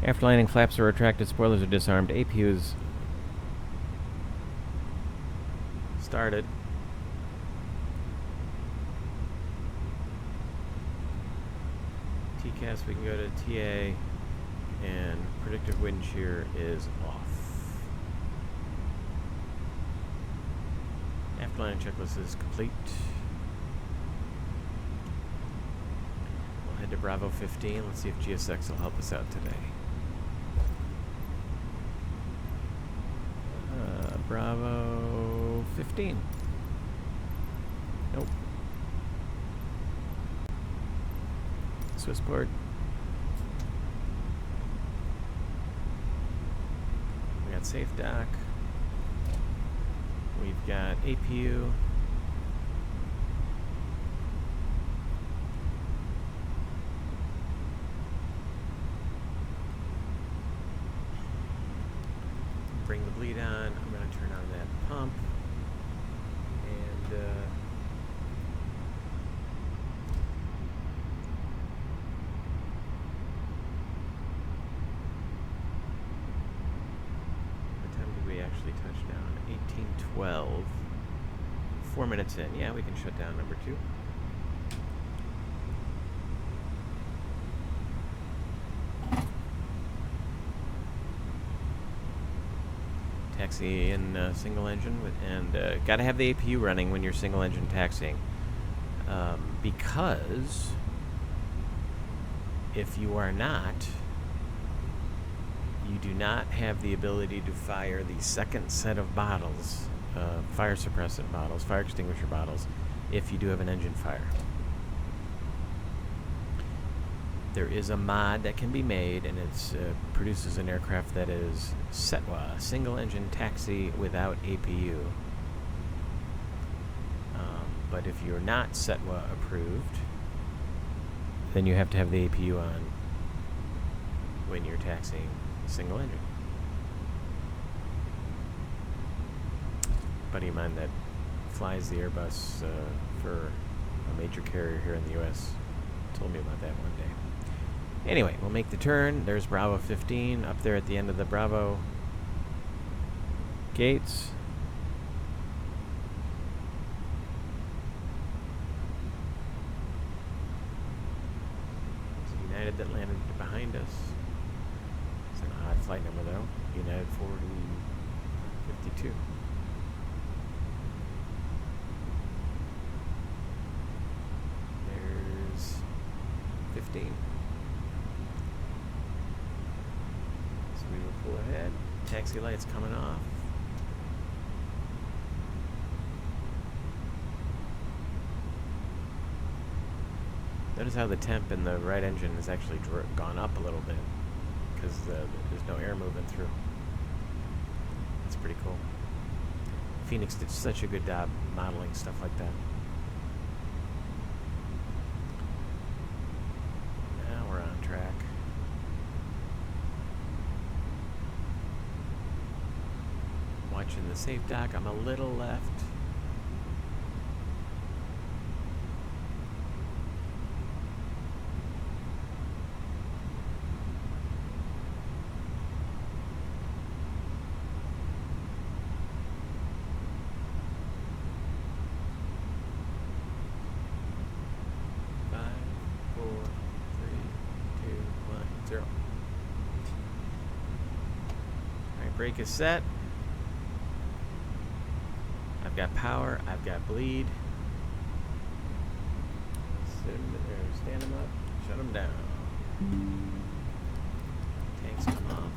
After landing, flaps are retracted, spoilers are disarmed, APU is started. TCAS, we can go to TA, and predictive wind shear is off. After landing checklist is complete. We'll head to Bravo 15. Let's see if GSX will help us out today. Bravo 15. Nope. Swissport. We got Safe Dock. We've got APU. Bring the bleed on. I'm going to turn on that pump. And what time did we actually touch down? 18:12. 4 minutes in. Yeah, we can shut down number 2. Taxi in single engine, and got to have the APU running when you're single engine taxiing, because if you are not, you do not have the ability to fire the second set of bottles, fire suppressant bottles, fire extinguisher bottles, if you do have an engine fire. There is a mod that can be made, and it produces an aircraft that is SETWA, single engine taxi without APU. But if you're not SETWA approved, then you have to have the APU on when you're taxiing single engine. A buddy of mine that flies the Airbus for a major carrier here in the US told me about that one day. Anyway, we'll make the turn. There's Bravo 15 up there at the end of the Bravo gates. It's United that landed behind us. It's an odd flight number though. United 4052. There's 15. We will pull ahead. Taxi lights coming off. Notice how the temp in the right engine has actually gone up a little bit because there's no air moving through. That's pretty cool. Phoenix did such a good job modeling stuff like that. Now we're on track. Watching the safe dock. I'm a little left. Brake is set. I've got power. I've got bleed. Sit them there. Stand them up. Shut them down. Tanks come off.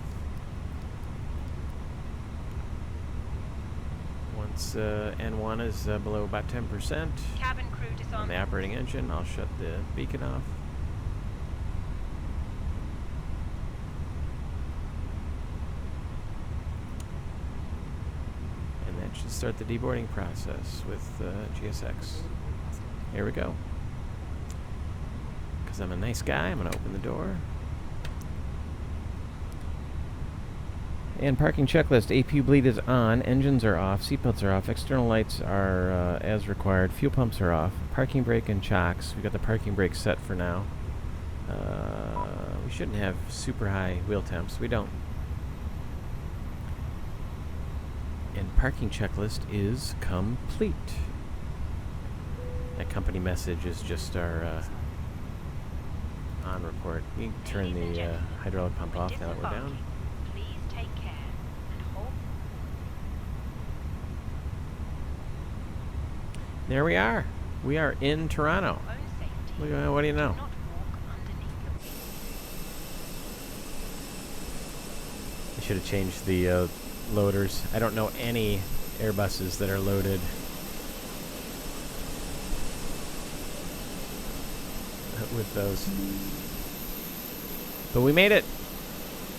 Once N1 is below about 10% Cabin crew disarmed. on the operating engine, I'll shut the beacon off. start the deboarding process with GSX. Here we go. Because I'm a nice guy, I'm going to open the door. And parking checklist. AP bleed is on. Engines are off. Seatbelts are off. External lights are as required. Fuel pumps are off. Parking brake and chocks. We've got the parking brake set for now. We shouldn't have super high wheel temps. We don't. And parking checklist is complete. That company message is just our on report. You can turn the hydraulic pump off now that we're down. Please take care and hold. There we are. We are in Toronto. Look at, what do you know? I should have changed the loaders. I don't know any Airbuses that are loaded with those. But we made it.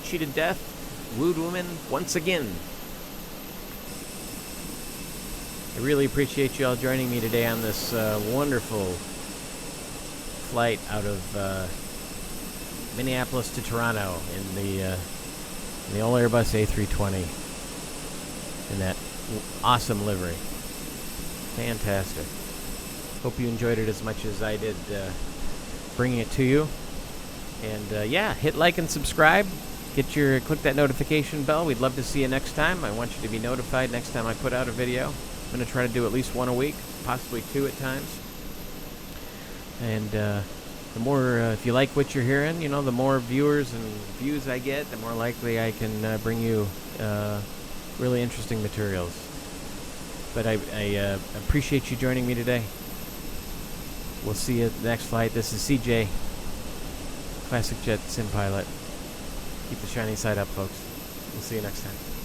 Cheated death. Wooed woman once again. I really appreciate you all joining me today on this wonderful flight out of Minneapolis to Toronto in the old Airbus A320 in that awesome livery. Fantastic. Hope you enjoyed it as much as I did bringing it to you. And yeah, hit like and subscribe. Click that notification bell. We'd love to see you next time. I want you to be notified next time I put out a video. I'm going to try to do at least one a week, possibly two at times. And the more, if you like what you're hearing, you know, the more viewers and views I get, the more likely I can bring you really interesting materials. But I appreciate you joining me today. We'll see you at the next flight. This is CJ, Classic Jet Sim Pilot. Keep the shiny side up, folks. We'll see you next time.